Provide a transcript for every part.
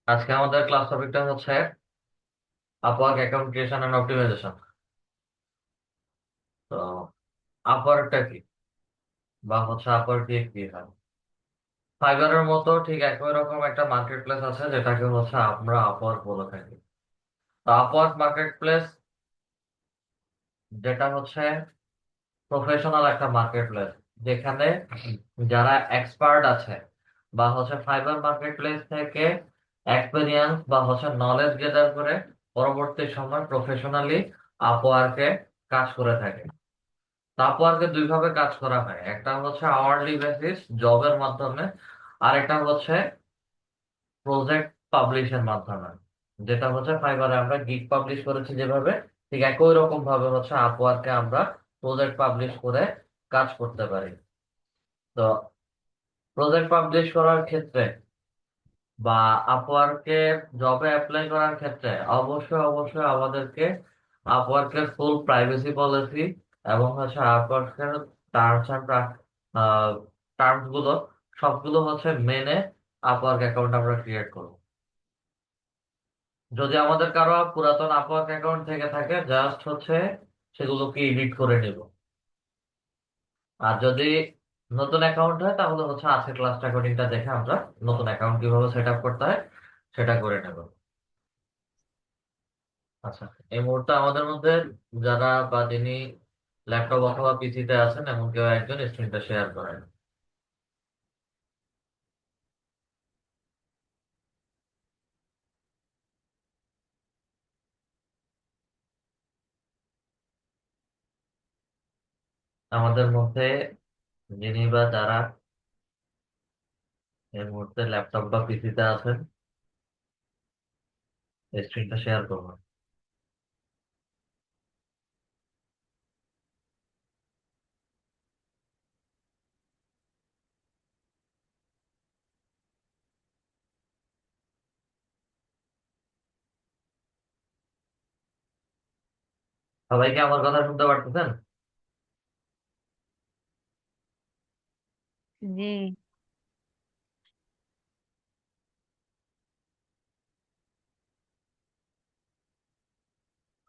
আজকে আমাদের ক্লাস টপিকটা হচ্ছে Upwork account creation and optimization. তো আপওয়ার্কটা কি, বা হচ্ছে আপওয়ার্ক দিয়ে কি হয়? ফাইবারের মতো ঠিক একই রকম একটা মার্কেট প্লেস আছে যেটাকে হচ্ছে আমরা আপওয়ার্ক বলে থাকি। তো আপওয়ার্ক মার্কেট প্লেস যেটা হচ্ছে প্রফেশনাল একটা মার্কেট প্লেস, যেখানে যারা এক্সপার্ট আছে বা হচ্ছে ফাইবার মার্কেট প্লেস থেকে এক্সপেরিয়েন্স বা হচ্ছে নলেজ গেদার করে পরবর্তী সময় প্রফেশনালি আপওয়ার্কে কাজ করে থাকে। আপওয়ার্কে দুই ভাবে কাজ করা হয়, একটা হচ্ছে আওয়ারলি বেসিস জবের মাধ্যমে, আর একটা হচ্ছে প্রজেক্ট পাবলিশের মাধ্যমে। যেটা হচ্ছে ফাইবারে আমরা গিগ পাবলিশ করেছি যেভাবে, ঠিক একই রকম ভাবে হচ্ছে আপওয়ার্কে আমরা প্রজেক্ট পাবলিশ করে কাজ করতে পারি। তো প্রজেক্ট পাবলিশ করার ক্ষেত্রে বা আপওয়ার্কে জবে অ্যাপ্লাই করার ক্ষেত্রে অবশ্যই অবশ্যই আমাদেরকে আপওয়ার্কের ফুল প্রাইভেসি পলিসি এবং হচ্ছে আপওয়ার্কের টার্মস অ্যান্ড টার্মস গুলো সবগুলো হচ্ছে মেনে আপওয়ার্ক অ্যাকাউন্ট আমরা ক্রিয়েট করব। যদি আমাদের কারো পুরাতন আপওয়ার্ক অ্যাকাউন্ট থেকে থাকে, জাস্ট হচ্ছে সেগুলোকে এডিট করে নিব। আর যদি নতুন অ্যাকাউন্ট হয় তাহলে হচ্ছে আজকের ক্লাস রেকর্ডিংটা দেখে আমরা নতুন অ্যাকাউন্ট কিভাবে সেট আপ করতে হয় সেটা করে নেব। আচ্ছা, এই মুহূর্তে আমাদের মধ্যে যারা বা যিনি ল্যাপটপ অথবা পিসিতে আছেন এমন কেউ একজন স্ক্রিনটা শেয়ার করেন। আমাদের মধ্যে যিনি বা যারা এই মুহূর্তে ল্যাপটপ বা পিসিতে আছেন স্ক্রিনটা শেয়ার করবেন। সবাইকে আমার কথা শুনতে পারতেছেন? জি।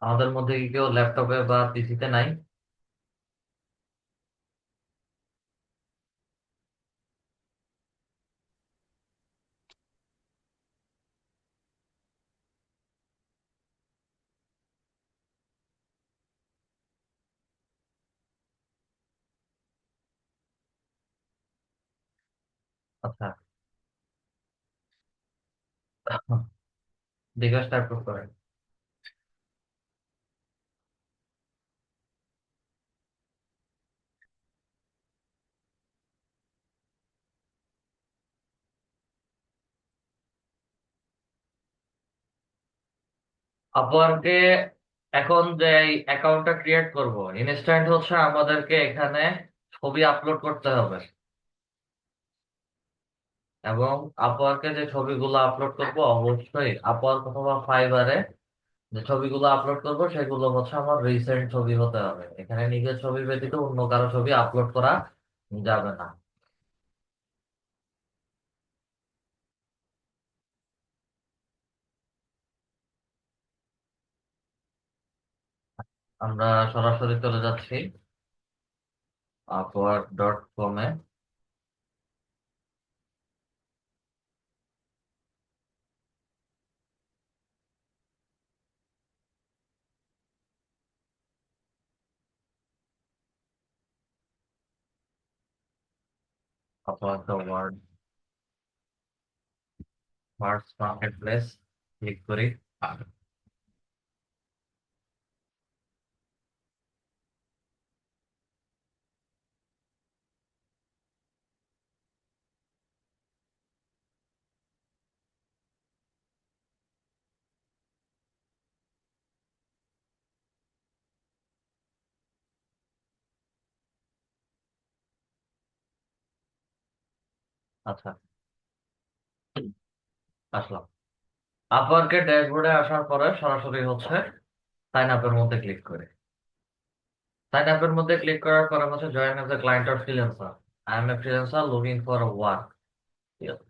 আমাদের মধ্যে কি কেউ ল্যাপটপে বা পিসিতে নাই? আচ্ছা, দেখে স্টার্ট করেন। আপওয়ার্কে এখন যে অ্যাকাউন্টটা ক্রিয়েট করব, ইনস্ট্যান্ট হচ্ছে আমাদেরকে এখানে ছবি আপলোড করতে হবে। এবং আপওয়ার্কে যে ছবিগুলো আপলোড করব অবশ্যই আপওয়ার্ক অথবা ফাইবারে যে ছবিগুলো আপলোড করব সেগুলো হচ্ছে আমার রিসেন্ট ছবি হতে হবে। এখানে নিজের ছবি ব্যতীত অন্য কারো ছবি আপলোড করা যাবে না। আমরা সরাসরি চলে যাচ্ছি upwork.com-এ। Upwork the world first marketplace click করি। আচ্ছা, আসলাম। আপওয়ার্কের ড্যাশবোর্ডে আসার পরে সরাসরি হচ্ছে সাইন আপের মধ্যে ক্লিক করে, সাইন আপের মধ্যে ক্লিক করার পরে হচ্ছে join as a client or freelancer. I am a freelancer looking for work, ঠিক আছে,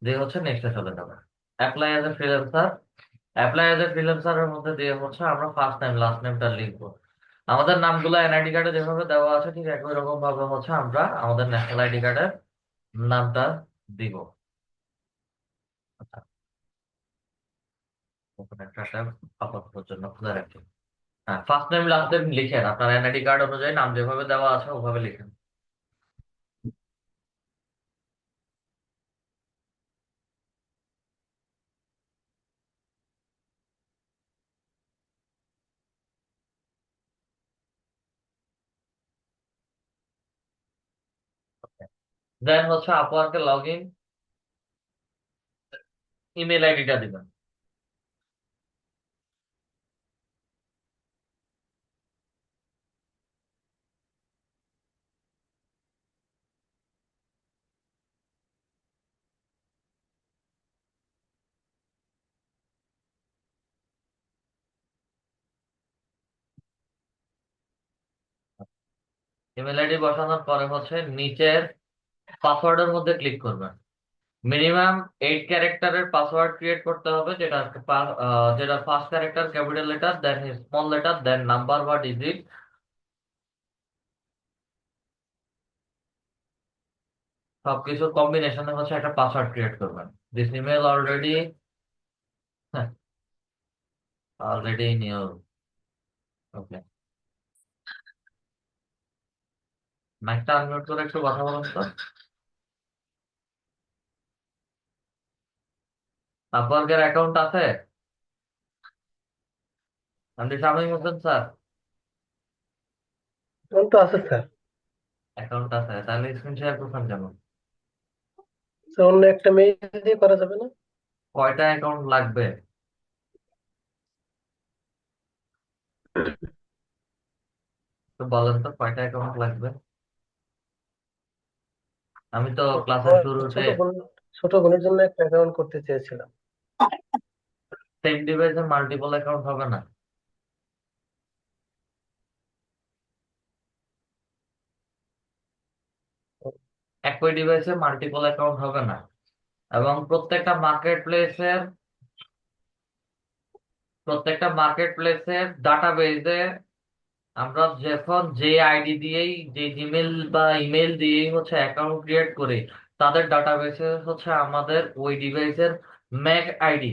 দিয়ে হচ্ছে নেক্সটে চলে যাবে। Apply as a freelancer. Apply as a ফ্রিল্যান্সারের মধ্যে দিয়ে হচ্ছে আমরা ফার্স্ট নেম লাস্ট নেমটা লিখবো। আমাদের নামগুলো এনআইডি কার্ডে যেভাবে দেওয়া আছে ঠিক একই রকম ভাবে হচ্ছে আমরা আমাদের ন্যাশনাল আইডি কার্ডের নামটা দিব। আচ্ছা, ওখানে একটা ট্যাব আপাতত জন্য খোলা রাখি। হ্যাঁ, ফার্স্ট নেম লাস্ট নেম লিখেন, আপনার এনআইডি কার্ড অনুযায়ী নাম যেভাবে দেওয়া আছে ওভাবে লিখেন। দেন হচ্ছে আপওয়ার্কে লগ ইন, ইমেল আইডিটা দিবেন। ইমেল আইডি বসানোর পরে হচ্ছে নিচের পাসওয়ার্ডের মধ্যে ক্লিক করবেন। মিনিমাম 8 ক্যারেক্টারের পাসওয়ার্ড ক্রিয়েট করতে হবে, যেটা first character capital letter, then small letter, then number বা ডিজিট, সবকিছুর কম্বিনেশনে হচ্ছে একটা পাসওয়ার্ড ক্রিয়েট করবেন। This email already already new. Okay, মাইকটা আনমিউট করে একটু কথা বলুন তো। আপওয়ার্কের অ্যাকাউন্ট আছে? আপনি শামীম হোসেন স্যার? অ্যাকাউন্ট তো আছে স্যার। অ্যাকাউন্ট আছে, তাহলে স্ক্রিন শেয়ার করছেন কেন? স্যার, অন্য একটা মেইল দিয়ে করা যাবে না? কয়টা অ্যাকাউন্ট লাগবে? তো বলেন তো কয়টা অ্যাকাউন্ট লাগবে। আমি তো ক্লাসের আমার শুরুতে ছোট বোনের জন্য একটা অ্যাকাউন্ট করতে চেয়েছিলাম। সেম ডিভাইসে মাল্টিপল অ্যাকাউন্ট হবে না। একই ডিভাইসে মাল্টিপল অ্যাকাউন্ট হবে না। এবং প্রত্যেকটা মার্কেট প্লেসের ডাটাবেজে আমরা যখন যে আইডি দিয়েই, যে জিমেল বা ইমেল দিয়েই হচ্ছে অ্যাকাউন্ট ক্রিয়েট করি, তাদের ডাটাবেসে হচ্ছে আমাদের ওই ডিভাইসের ম্যাক আইডি,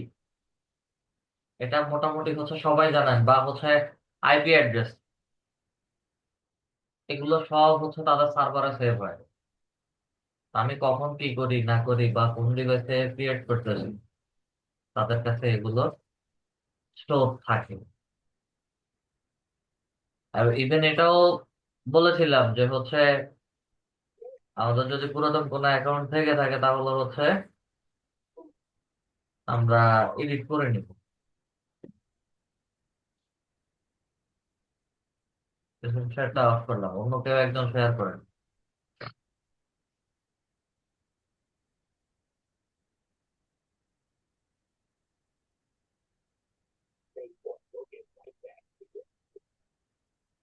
এটা মোটামুটি হচ্ছে সবাই জানেন, বা হচ্ছে আইপি অ্যাড্রেস, এগুলো সব হচ্ছে তাদের সার্ভারে সেভ হয়। আমি কখন কি করি না করি বা কোন ডিভাইসে ক্রিয়েট করতেছি, তাদের কাছে এগুলো স্টোর থাকে। আর ইভেন এটাও বলেছিলাম যে হচ্ছে আমাদের যদি পুরাতন কোনো অ্যাকাউন্ট থেকে থাকে তাহলে হচ্ছে আমরা এডিট করে নিব। শেয়ারটা অফ করলাম, অন্য কেউ একজন শেয়ার করেন।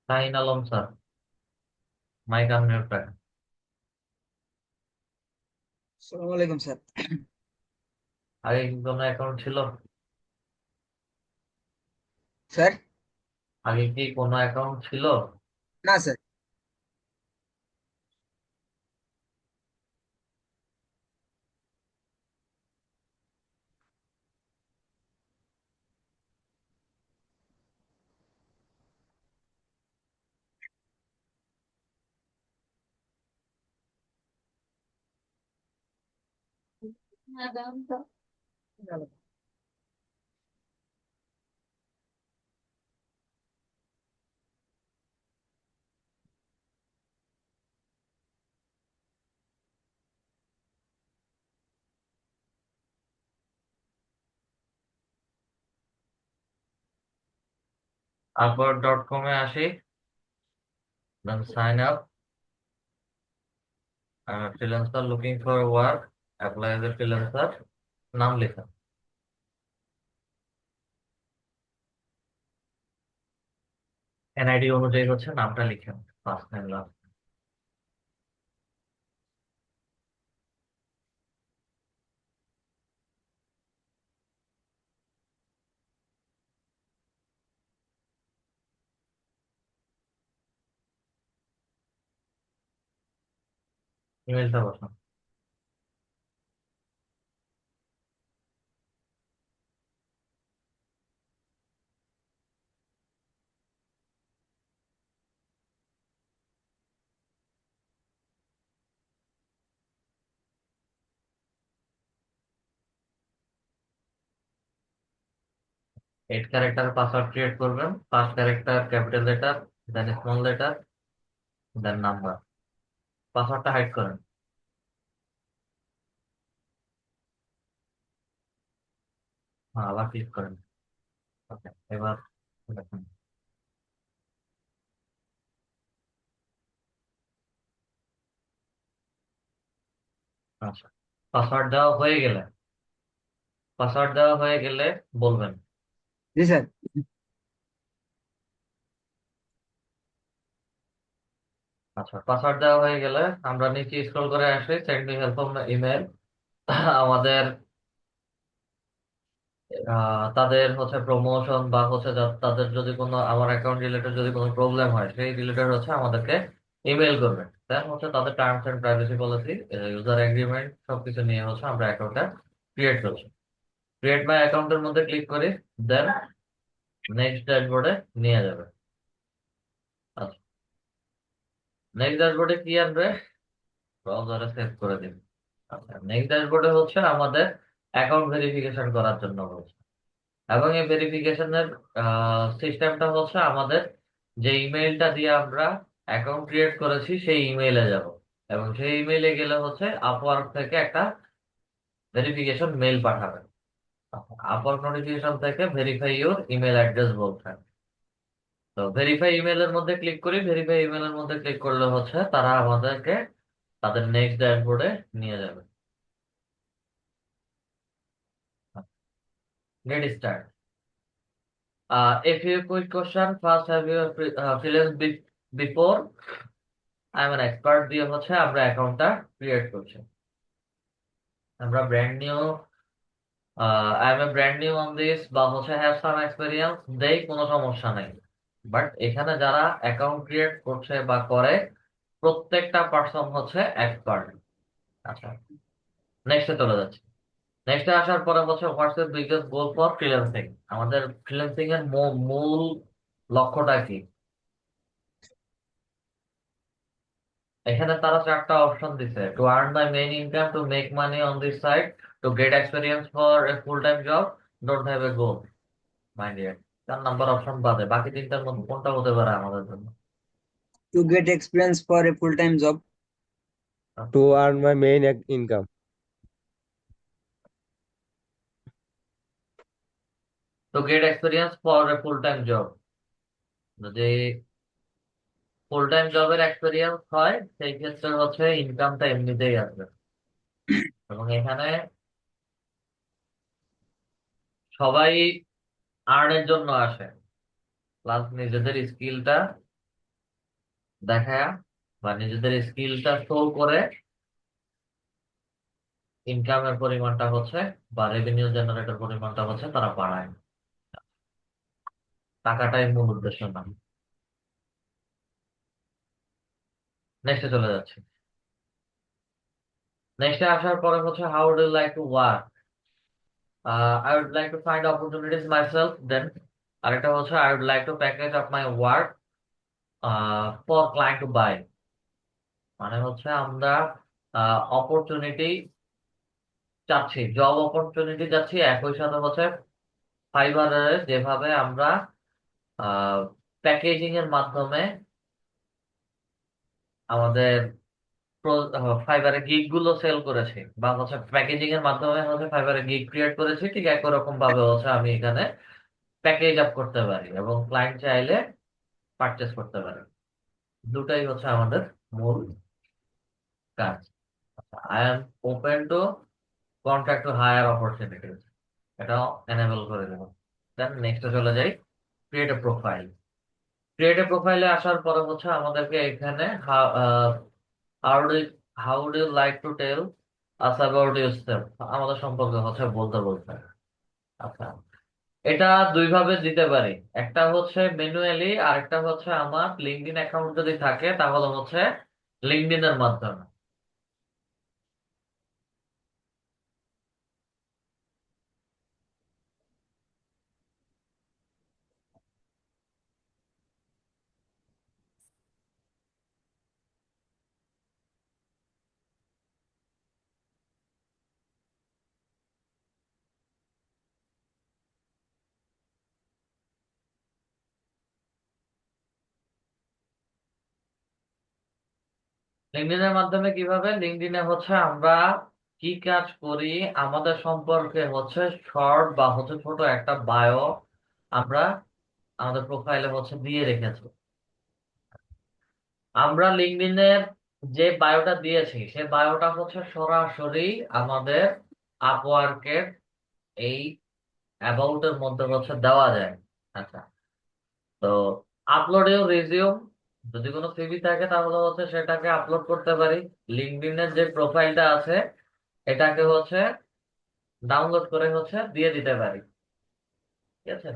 Shahin Alam sir, mike unmute রাখেন। আসসালামু আলাইকুম স্যার। আগে কি কোনো অ্যাকাউন্ট ছিল? স্যার, আগে কি কোনো অ্যাকাউন্ট ছিল? না স্যার। upwork.com-এ আসি, then sign up, freelancer looking for work, apply as a freelancer, নাম লেখা, এনআইডি অনুযায়ী হচ্ছে নামটা লিখেন, ফার্স্ট নেম লাস্ট। ইমেলটা বসান। এইট ক্যারেক্টার পাসওয়ার্ড ক্রিয়েট করবেন, first character capital letter, then small letter, then number. পাসওয়ার্ডটা হাইড করেন। হ্যাঁ, আবার ক্লিক করেন। ওকে, এবার দেখুন। আচ্ছা, পাসওয়ার্ড দেওয়া হয়ে গেলে বলবেন। জি স্যার। আচ্ছা, পাসওয়ার্ড দেওয়া হয়ে গেলে আমরা নিচে স্ক্রল করে আসি, সেন্ড মি হেল্প ইমেল। আমাদের তাদের হচ্ছে প্রমোশন বা হচ্ছে তাদের যদি কোনো আমার অ্যাকাউন্ট রিলেটেড যদি কোনো প্রবলেম হয় সেই রিলেটেড হচ্ছে আমাদেরকে ইমেল করবে। দেন হচ্ছে তাদের terms and privacy policy, user agreement সবকিছু নিয়ে হচ্ছে আমরা অ্যাকাউন্টটা ক্রিয়েট করছি। ক্রিয়েট মাই অ্যাকাউন্টের মধ্যে ক্লিক করি, দেন নেক্সট ড্যাশবোর্ডে নিয়ে যাবে। আচ্ছা, নেক্সট ড্যাশবোর্ডে কি আনবে? ব্রাউজারে সেভ করে দিন। আচ্ছা, নেক্সট ড্যাশবোর্ডে হচ্ছে আমাদের অ্যাকাউন্ট ভেরিফিকেশন করার জন্য বলছে। এবং এই ভেরিফিকেশনের সিস্টেমটা হচ্ছে আমাদের যে ইমেইলটা দিয়ে আমরা অ্যাকাউন্ট ক্রিয়েট করেছি সেই ইমেইলে যাব, এবং সেই ইমেইলে গেলে হচ্ছে আপওয়ার্ক থেকে একটা ভেরিফিকেশন মেইল পাঠাবে। আপওয়ার্ক নোটিফিকেশন থেকে ভেরিফাই ইউর ইমেল অ্যাড্রেস বলছে। তো ভেরিফাই ইমেলের মধ্যে ক্লিক করি, ভেরিফাই ইমেলের মধ্যে ক্লিক করলে হচ্ছে তারা আমাদেরকে তাদের নেক্সট ড্যাশবোর্ডে নিয়ে যাবে। Get start. If you quick question, first have you freelance before? I am an expert দিয়ে হচ্ছে আমরা অ্যাকাউন্টটা ক্রিয়েট করছি। আমরা brand new, I am A brand new on this বা হচ্ছে হ্যাভ সাম এক্সপেরিয়েন্স দেই, কোনো সমস্যা নেই। বাট এখানে যারা অ্যাকাউন্ট ক্রিয়েট করছে বা করে প্রত্যেকটা পার্সন হচ্ছে এক্সপার্ট। আচ্ছা, নেক্সটে চলে যাচ্ছি। নেক্সটে আসার পরে হচ্ছে what's the biggest goal for freelancing. আমাদের ফ্রিল্যান্সিং এর মূল লক্ষ্যটা কি? এখানে তারা চারটা অপশন দিছে: to earn my main income, to make money on this side, to get experience for a full time job, don't have a goal. My dear, 4 number option বাদে বাকি তিনটার মধ্যে কোনটা হতে পারে আমাদের জন্য? To get experience for a full-time job. To earn my main income. To get experience for a full time job, যদি ফুল টাইম জবের এক্সপিরিয়েন্স হয় সেই ক্ষেত্রে হচ্ছে ইনকামটা এমনিতেই আসবে। এবং এখানে সবাই আর্নের জন্য আসে, প্লাস নিজেদের স্কিলটা দেখায় বা নিজেদের স্কিলটা শো করে ইনকামের পরিমাণটা হচ্ছে বা রেভিনিউ জেনারেটের পরিমাণটা হচ্ছে তারা বাড়ায়। টাকাটাই মূল উদ্দেশ্য না। নেক্সটে চলে যাচ্ছি। নেক্সটে আসার পরে হচ্ছে how do like to work. I would like to find opportunities myself. Then আরেকটা হচ্ছে I would like to package up my work for client to buy. মানে হচ্ছে আমরা অপরচুনিটি চাচ্ছি, জব অপরচুনিটি চাচ্ছি, একই সাথে হচ্ছে ফাইবারে যেভাবে আমরা প্যাকেজিং এর মাধ্যমে আমাদের ফাইবারে গিগ গুলো সেল করেছি বা হচ্ছে প্যাকেজিং এর মাধ্যমে হচ্ছে ফাইবারে গিগ ক্রিয়েট করেছি, ঠিক একই রকম ভাবে হচ্ছে আমি এখানে প্যাকেজ আপ করতে পারি এবং ক্লায়েন্ট চাইলে পারচেস করতে পারে। দুটাই হচ্ছে আমাদের মূল কাজ। I am open to contract to hire opportunities, এটাও এনেবল করে দেবো। দেন নেক্সটে চলে যাই, create a profile. Create a প্রোফাইলে আসার পরে হচ্ছে আমাদেরকে এখানে how do how do like to tell us about yourself, আমাদের সম্পর্কে হচ্ছে বলতে বলতে। আচ্ছা, এটা দুই ভাবে দিতে পারি, একটা হচ্ছে ম্যানুয়ালি, আর একটা হচ্ছে আমার লিঙ্কডইন অ্যাকাউন্ট যদি থাকে তাহলে হচ্ছে লিঙ্কডইন এর মাধ্যমে। লিঙ্কডইনের মাধ্যমে কিভাবে? লিঙ্কডইনে হচ্ছে আমরা কি কাজ করি আমাদের সম্পর্কে হচ্ছে শর্ট বা হচ্ছে ছোট একটা বায়ো আমরা আমাদের প্রোফাইলে হচ্ছে দিয়ে রেখেছি। আমরা লিঙ্কডইনের যে বায়োটা দিয়েছি সেই বায়োটা হচ্ছে সরাসরি আমাদের আপওয়ার্কের এই অ্যাবাউট এর মধ্যে হচ্ছে দেওয়া যায়। আচ্ছা, তো আপলোড ইউর রিজিউম, যদি কোনো সিভি থাকে তাহলে হচ্ছে সেটাকে আপলোড করতে পারি। লিঙ্কডইনের যে প্রোফাইলটা আছে এটাকে হচ্ছে ডাউনলোড করে হচ্ছে দিয়ে দিতে পারি। ঠিক আছে।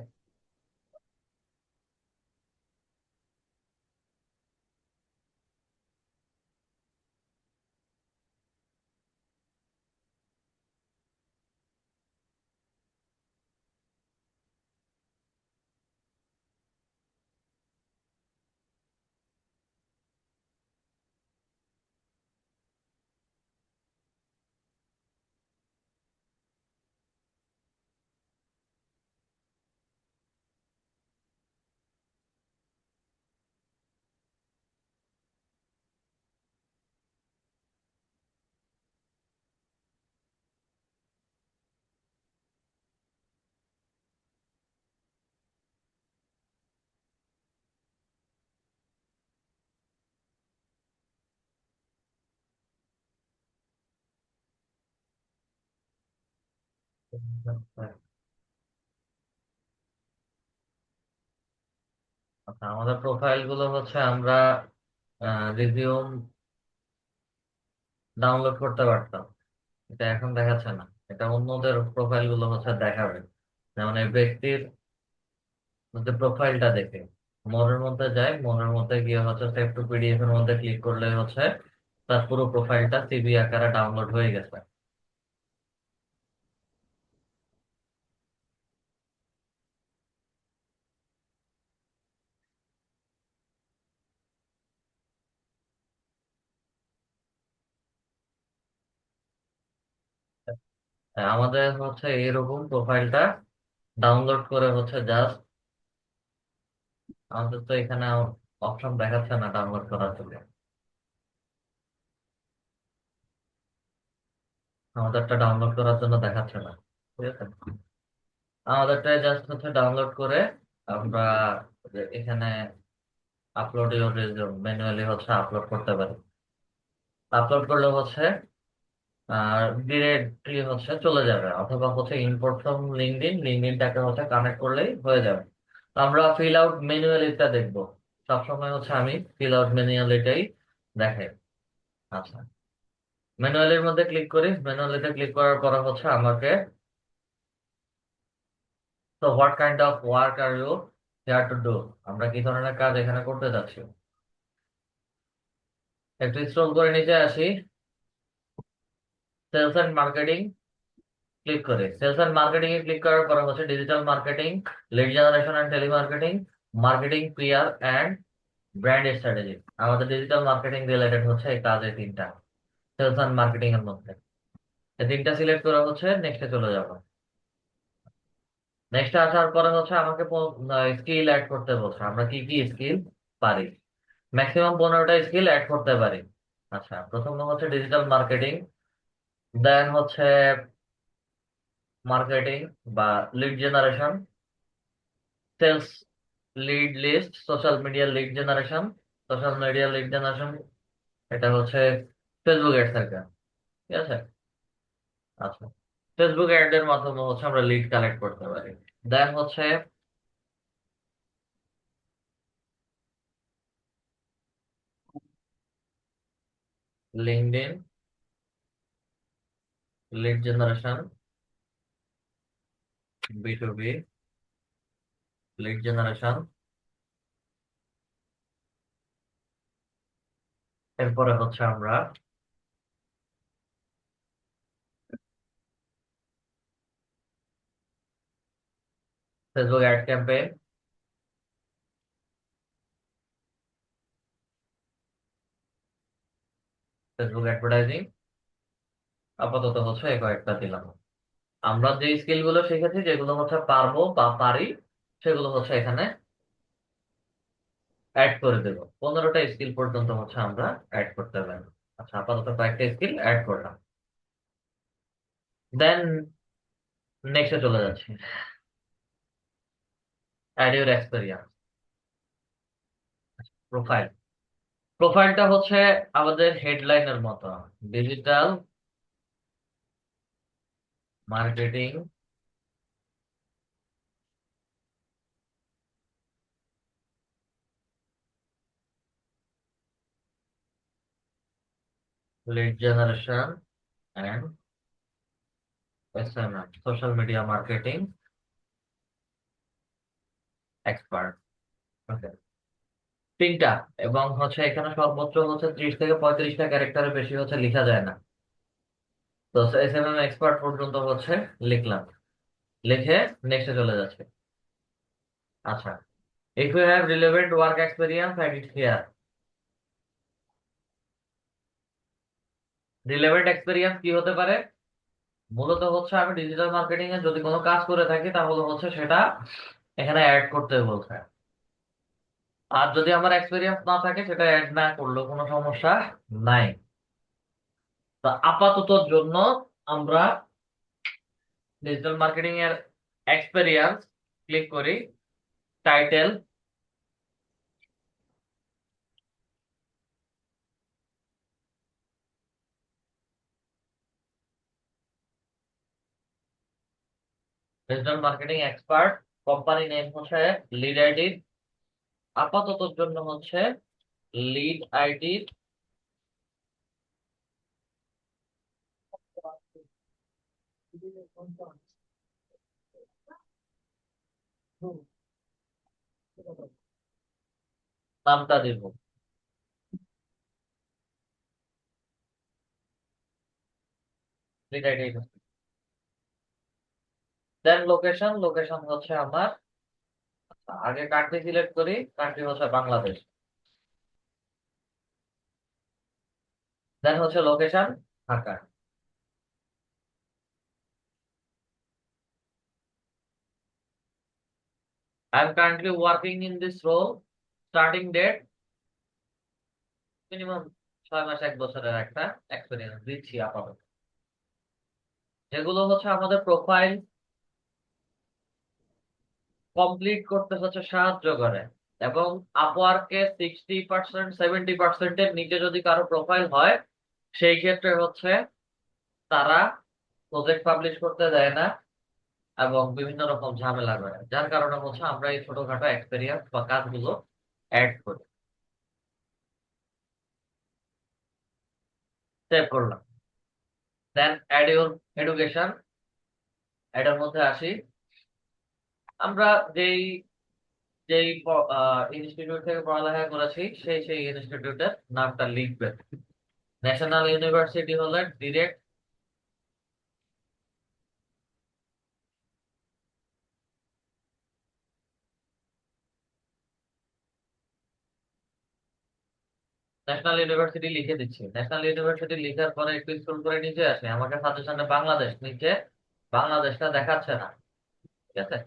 আচ্ছা, আমাদের প্রোফাইল গুলো হচ্ছে আমরা রিজিউম ডাউনলোড করতে পারতাম, এটা এখন দেখাচ্ছে না। এটা অন্যদের প্রোফাইল গুলো হচ্ছে দেখাবে। যেমন এই ব্যক্তির যে প্রোফাইলটা দেখে মোরের মধ্যে যায়, মোরের মধ্যে গিয়ে হচ্ছে সেভ টু পিডিএফ এর মধ্যে ক্লিক করলে হচ্ছে তার পুরো প্রোফাইলটা সিভি আকারে ডাউনলোড হয়ে গেছে। আমাদের হচ্ছে এইরকম প্রোফাইলটা ডাউনলোড করে হচ্ছে জাস্ট, আমাদের তো এখানে অপশন দেখাচ্ছে না ডাউনলোড করার জন্য। আমাদেরটা ডাউনলোড করার জন্য দেখাচ্ছে না। ঠিক আছে, আমাদেরটা জাস্ট হচ্ছে ডাউনলোড করে আমরা এখানে আপলোড ইউর রিজিউম ম্যানুয়ালি হচ্ছে আপলোড করতে পারি। আপলোড করলে হচ্ছে ডিরেক্টলি হচ্ছে চলে যাবে, অথবা হচ্ছে ইম্পোর্ট ফ্রম লিঙ্কডইন, লিঙ্কডইনটাকে হচ্ছে কানেক্ট করলেই হয়ে যাবে। তো আমরা ফিল আউট ম্যানুয়ালিটা দেখবো। সবসময় হচ্ছে আমি ফিল আউট ম্যানুয়ালিটাই দেখাই। আচ্ছা, ম্যানুয়ালির মধ্যে ক্লিক করি। ম্যানুয়ালিতে ক্লিক করার পর হচ্ছে আমাকে, তো what kind of work are you here to do, আমরা কি ধরনের কাজ এখানে করতে যাচ্ছি। একটু স্ক্রল করে নিচে আসি, সেলস এন্ড মার্কেটিং ক্লিক করে সেলস এন্ড মার্কেটিং এ ক্লিক করার পর হচ্ছে digital marketing, lead generation and telemarketing, marketing PR and brand strategy. আমাদের ডিজিটাল মার্কেটিং রিলেটেড হচ্ছে এই কাজ, এই তিনটা সেলস এন্ড মার্কেটিং এর মধ্যে। এই তিনটা সিলেক্ট করে হচ্ছে নেক্সটে চলে যাব। নেক্সটে আসার পরে হচ্ছে আমাকে স্কিল অ্যাড করতে বলছে, আমরা কি কি স্কিল পারি। ম্যাক্সিমাম 15টা স্কিল অ্যাড করতে পারি। আচ্ছা, প্রথম হচ্ছে ডিজিটাল মার্কেটিং, দেন হচ্ছে মার্কেটিং বা lead generation, sales lead list, social media lead generation. Social media lead generation এটা হচ্ছে ফেসবুক অ্যাড থেকে। ঠিক আছে। আচ্ছা, ফেসবুক অ্যাড এর মাধ্যমে হচ্ছে আমরা লিড কালেক্ট করতে পারি। দেন হচ্ছে লিঙ্কডইন লিড জেনারেশন, বি2বি লিড জেনারেশন। এরপরে হচ্ছে আমরা Facebook ad campaign, Facebook advertising. আপাতত হচ্ছে এই কয়েকটা দিলাম। আমরা যে স্কিল গুলো শিখেছি, যেগুলো হচ্ছে পারবো বা পারি, সেগুলো হচ্ছে এখানে অ্যাড করে দেব। 15টা স্কিল পর্যন্ত হচ্ছে আমরা অ্যাড করতে পারি। আচ্ছা, আপাতত কয়েকটা স্কিল অ্যাড করলাম। দেন নেক্সটে চলে যাচ্ছি, অ্যাড ইউর এক্সপেরিয়েন্স। প্রোফাইল। প্রোফাইলটা হচ্ছে আমাদের হেডলাইনের মতো, digital marketing lead generation and SMM, social media marketing expert. Okay, তিনটা। এবং হচ্ছে এখানে সর্বোচ্চ হচ্ছে 30 থেকে 35টা ক্যারেক্টারের বেশি হচ্ছে লেখা যায় না। তো এসএমএম এক্সপার্ট পর্যন্ত হচ্ছে লিখলাম, লিখে নেক্সটে চলে যাচ্ছে। আচ্ছা, if you have relevant work experience add it here. Relevant experience কি হতে পারে? মূলত হচ্ছে আমি ডিজিটাল মার্কেটিং এ যদি কোনো কাজ করে থাকি তাহলে হচ্ছে সেটা এখানে অ্যাড করতে বলছে। আর যদি আমার এক্সপেরিয়েন্স না থাকে সেটা অ্যাড না করলেও কোনো সমস্যা নাই। তো আপাততর জন্য আমরা ডিজিটাল মার্কেটিং এর এক্সপেরিয়েন্স ক্লিক করি, title digital marketing expert, company name হচ্ছে লিড আইডি, আপাততর জন্য হচ্ছে লিড আইডি। নামটা দিব লিড আইডি। দেন লোকেশন, লোকেশন হচ্ছে আমার, আগে কান্ট্রি সিলেক্ট করি, কান্ট্রি হচ্ছে বাংলাদেশ। দেন হচ্ছে location Dhaka. I am currently working in this role, starting date minimum 6 মাস 1 বছরের একটা এক্সপিরিয়েন্স দিচ্ছি আপাতত। যেগুলো হচ্ছে আমাদের প্রোফাইল কমপ্লিট করতে হচ্ছে সাহায্য করে। এবং আপওয়ার্কে 60% 70%-এর নিচে যদি কারো প্রোফাইল হয়, সেই ক্ষেত্রে হচ্ছে তারা প্রজেক্ট পাবলিশ করতে দেয় না এবং বিভিন্ন রকম ঝামেলা করে, যার কারণে হচ্ছে আমরা এই ছোটখাটো এক্সপেরিয়েন্স বা কাজগুলো অ্যাড করি। সেভ করলাম। দেন অ্যাড ইউর এডুকেশন, এটার মধ্যে আসি। আমরা যেই যেই ইনস্টিটিউট থেকে পড়ালেখা করেছি সেই সেই ইনস্টিটিউটের নামটা লিখবেন। ন্যাশনাল ইউনিভার্সিটি হলে ডিরেক্ট ন্যাশনাল ইউনিভার্সিটি লিখে দিচ্ছি। ন্যাশনাল ইউনিভার্সিটি লিখার পরে একটু স্ক্রল করে নিচে আসে, আমাকে সাজেশনে বাংলাদেশ, নিচে বাংলাদেশটা দেখাচ্ছে না। ঠিক আছে,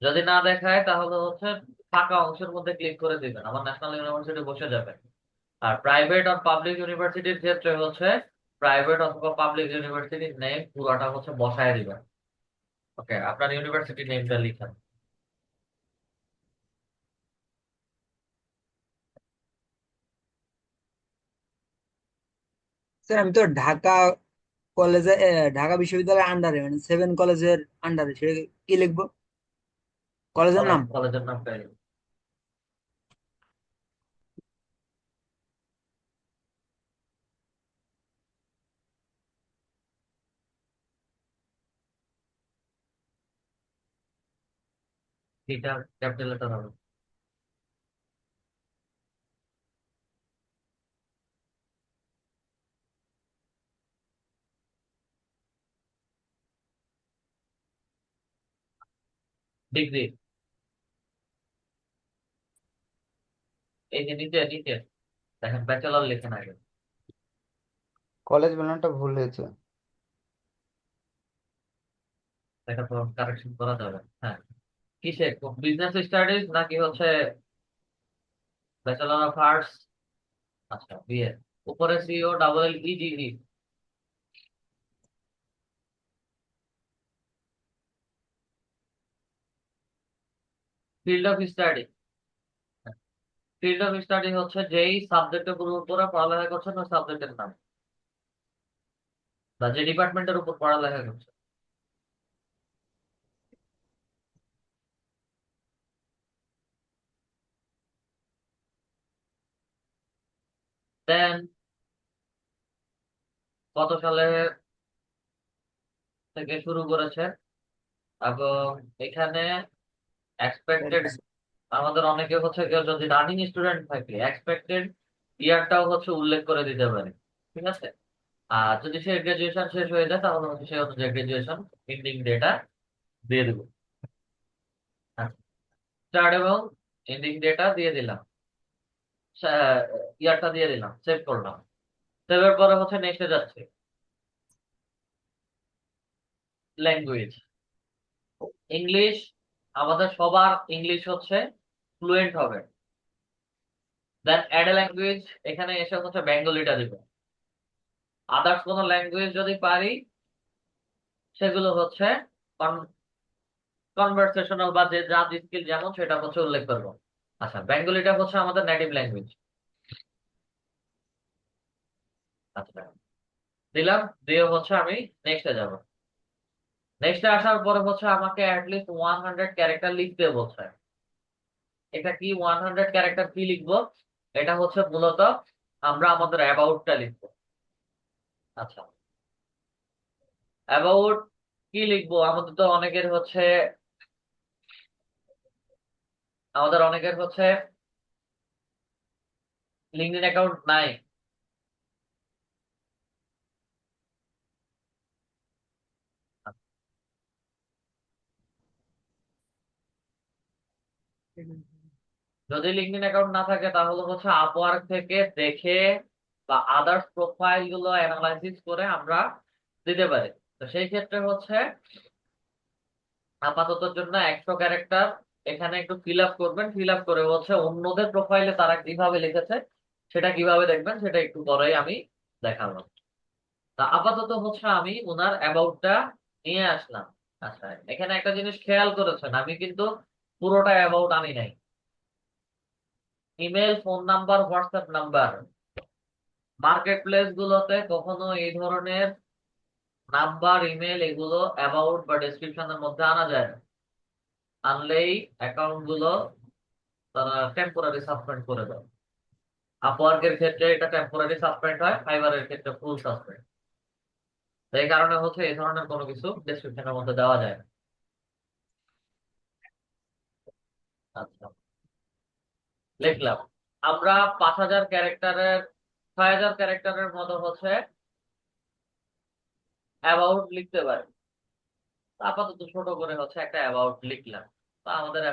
যদি না দেখায় তাহলে হচ্ছে ফাঁকা অংশের মধ্যে ক্লিক করে দিবেন, আমার ন্যাশনাল ইউনিভার্সিটি বসে যাবে। আর প্রাইভেট আর পাবলিক ইউনিভার্সিটির ক্ষেত্রে হচ্ছে প্রাইভেট অথবা পাবলিক ইউনিভার্সিটির নেম পুরাটা হচ্ছে বসায় দিবেন। ওকে, আপনার ইউনিভার্সিটি নেমটা লিখেন। স্যার আমি তো ঢাকা কলেজে ঢাকা বিশ্ববিদ্যালয়ের আন্ডারে মানে 7 কলেজের আন্ডারে, সেটা কি লিখবো? কলেজের নাম? কলেজের নামটা ক্যাপিটাল লেটার হবে। ডিগ্রি, এই যে নিচে নিচে দেখেন ব্যাচেলর লেখেন আগে। কলেজ বানানটা ভুল হয়েছে। দেখা তো কারেকশন করা যাবে। হ্যাঁ, কিসে, বিজনেস স্টাডিজ নাকি হচ্ছে ব্যাচেলর অফ আর্টস, আচ্ছা বিএ। উপরে C O double L E G E, field of study. Field of study হচ্ছে যেই সাবজেক্টের উপরে পড়ালেখা করছেন ওই সাবজেক্টের নাম, বা যে ডিপার্টমেন্টের উপর পড়ালেখা করছে। দেন কত সালে থেকে শুরু করেছে, এবং এখানে এক্সপেক্টেড, আমাদের অনেকে হচ্ছে কেউ যদি রানিং স্টুডেন্ট থাকে এক্সপেক্টেড ইয়ারটাও হচ্ছে উল্লেখ করে দিতে পারে, ঠিক আছে। আর যদি সে গ্রাজুয়েশন শেষ হয়ে যায় তাহলে হচ্ছে সে অনুযায়ী গ্রাজুয়েশন এন্ডিং ডেটা দিয়ে দেবো। স্টার্ট এবং এন্ডিং ডেটা দিয়ে দিলাম, ইয়ারটা দিয়ে দিলাম, সেভ করলাম। সেভের পরে হচ্ছে নেক্সটে যাচ্ছে ল্যাঙ্গুয়েজ। ইংলিশ, আমাদের সবার ইংলিশ হচ্ছে ফ্লুয়েন্ট হবে। দেন অ্যাড ল্যাঙ্গুয়েজ, এখানে এসে হচ্ছে বেঙ্গলিটা দিব। আদার্স কোনো ল্যাঙ্গুয়েজ যদি পারি সেগুলো হচ্ছে কনভারসেশনাল বা যে যা স্কিল যেমন সেটা হচ্ছে উল্লেখ করবো। আচ্ছা, বেঙ্গলিটা হচ্ছে আমাদের নেটিভ ল্যাঙ্গুয়েজ। আচ্ছা, দিলাম, দিয়ে হচ্ছে আমি নেক্সটে যাব। নেক্সটে আসার পরে হচ্ছে আমাকে অ্যাটলিস্ট 100 ক্যারেক্টার লিখতে বলছে। এটা কি 100 ক্যারেক্টার কি লিখবো? এটা হচ্ছে মূলত আমরা আমাদের অ্যাবাউটটা লিখবো। আচ্ছা, অ্যাবাউট কি লিখবো? আমাদের অনেকের হচ্ছে লিঙ্কডইন অ্যাকাউন্ট নাই। যদি লিঙ্কডইন অ্যাকাউন্ট না থাকে তাহলে হচ্ছে আপওয়ার্ক থেকে দেখে বা আদার্স প্রোফাইল গুলো অ্যানালাইসিস করে আমরা দিতে পারি। তো সেই ক্ষেত্রে হচ্ছে আপাতত জন্য 100 ক্যারেক্টার এখানে একটু ফিল আপ করবেন। ফিল আপ করে হচ্ছে অন্যদের প্রোফাইলে তারা কিভাবে লিখেছে সেটা কিভাবে দেখবেন সেটা একটু পরেই আমি দেখাবো। তা আপাতত হচ্ছে আমি ওনার অ্যাবাউটটা নিয়ে আসলাম। আচ্ছা, এখানে একটা জিনিস খেয়াল করেছেন, আমি কিন্তু পুরোটা অ্যাবাউট আনি নাই। Email, phone number, WhatsApp number, market place গুলোতে কখনো এই ধরনের নাম্বার, ইমেল এগুলো অ্যাবাউট বা ডেসক্রিপশনের মধ্যে আনা যায় না। আনলেই অ্যাকাউন্ট গুলো তারা টেম্পোরারি সাসপেন্ড করে দেয়। আপওয়ার্কের ক্ষেত্রে এটা টেম্পোরারি সাসপেন্ড হয়, ফাইবারের ক্ষেত্রে ফুল সাসপেন্ড। এই কারণে হচ্ছে এই ধরনের কোনো কিছু ডেসক্রিপশনের মধ্যে দেওয়া যায় না। আচ্ছা, লিখলাম। আমরা 5000 ক্যারেক্টারের 6000 ক্যারেক্টারের মতো হচ্ছে অ্যাবাউট লিখতে পারি। আপাতত ছোট করে হচ্ছে একটা অ্যাবাউট লিখলাম। তা আমাদের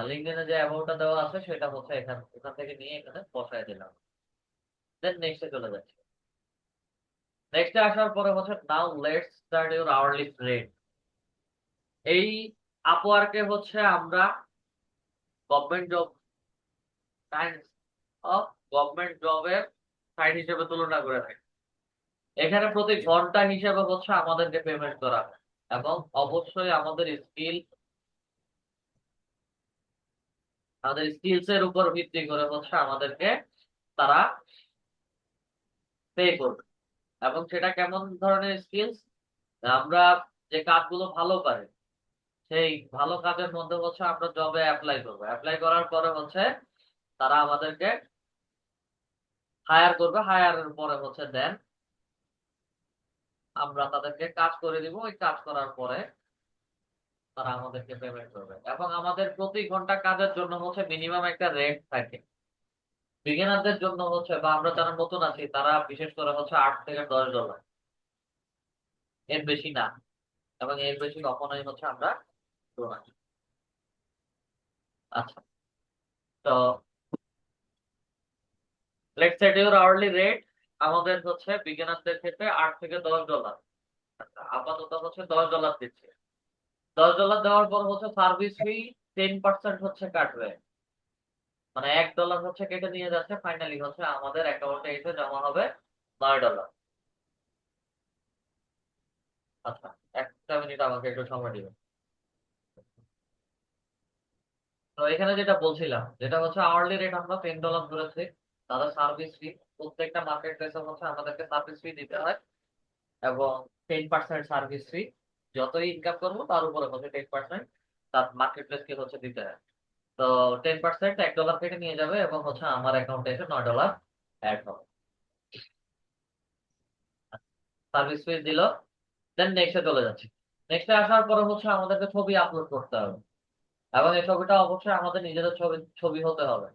লিঙ্কডইনে যে অ্যাবাউটটা দেওয়া আছে সেটা হচ্ছে এখান থেকে নিয়ে এখানে বসায় দিলাম। দেন নেক্সটে চলে যাচ্ছি। নেক্সটে আসার পরে হচ্ছে now let's start your hourly rate. এই আপওয়ার্কে হচ্ছে আমরা government job, kind of government জবের সাইড হিসেবে তুলনা করে থাকি। এখানে প্রতি ঘন্টা হিসেবে হচ্ছে আমাদেরকে পেমেন্ট করা হয়, এবং অবশ্যই আমাদের স্কিলস এর উপর ভিত্তি করে হচ্ছে আমাদেরকে তারা পে করবে। এবং সেটা কেমন ধরনের স্কিলস? আমরা যে কাজগুলো ভালো পারি সেই ভালো কাজের মধ্যে হচ্ছে আমরা জবে অ্যাপ্লাই করবো। অ্যাপ্লাই করার পরে হচ্ছে তারা আমাদেরকে হায়ার করবে। হায়ারের পরে হচ্ছে দেন আমরা তাদেরকে কাজ করে দিব। ওই কাজ করার পরে তারা আমাদেরকে পেমেন্ট করবে, এবং আমাদের প্রতি ঘন্টা কাজের জন্য হচ্ছে মিনিমাম একটা রেট থাকে। বিগিনারদের জন্য হচ্ছে বা আমরা যারা নতুন আছি তারা বিশেষ করে হচ্ছে $8 থেকে $10, এর বেশি না। এবং এর বেশি কখনোই হচ্ছে আমরা দেব না। আচ্ছা, তো let's set your hourly rate. আমাদের হচ্ছে বিগিনারদের ক্ষেত্রে $8 থেকে $10। আচ্ছা, আপাতত হচ্ছে $10 দিচ্ছে। $10 দেওয়ার পর হচ্ছে সার্ভিস ফি 10% হচ্ছে কাটবে। মানে $1 হচ্ছে কেটে নিয়ে যাচ্ছে, ফাইনালি হচ্ছে আমাদের অ্যাকাউন্টে এসে জমা হবে $9। আচ্ছা, একটা মিনিট আমাকে একটু সময় দিবেন। তো এখানে যেটা বলছিলাম, যেটা হচ্ছে আওয়ারলি রেট আমরা $10 ধরেছি, তাদের সার্ভিস ফি। প্রত্যেকটা মার্কেট প্লেসে হচ্ছে আমাদেরকে সার্ভিস ফি দিতে হয়, এবং 10% সার্ভিস ফি। যতই ইনকাম করবো তার উপরে হচ্ছে 10% তার মার্কেট প্লেসকে হচ্ছে দিতে হয়। তো 10% $1 থেকে নিয়ে যাবে, এবং হচ্ছে আমার অ্যাকাউন্টে এসে $9 অ্যাড হবে। সার্ভিস ফি দিল, দেন নেক্সটে চলে যাচ্ছি। নেক্সটে আসার পরে হচ্ছে আমাদেরকে ছবি আপলোড করতে হবে, এবং এই ছবিটা অবশ্যই আমাদের নিজেদের ছবি ছবি হতে হবে।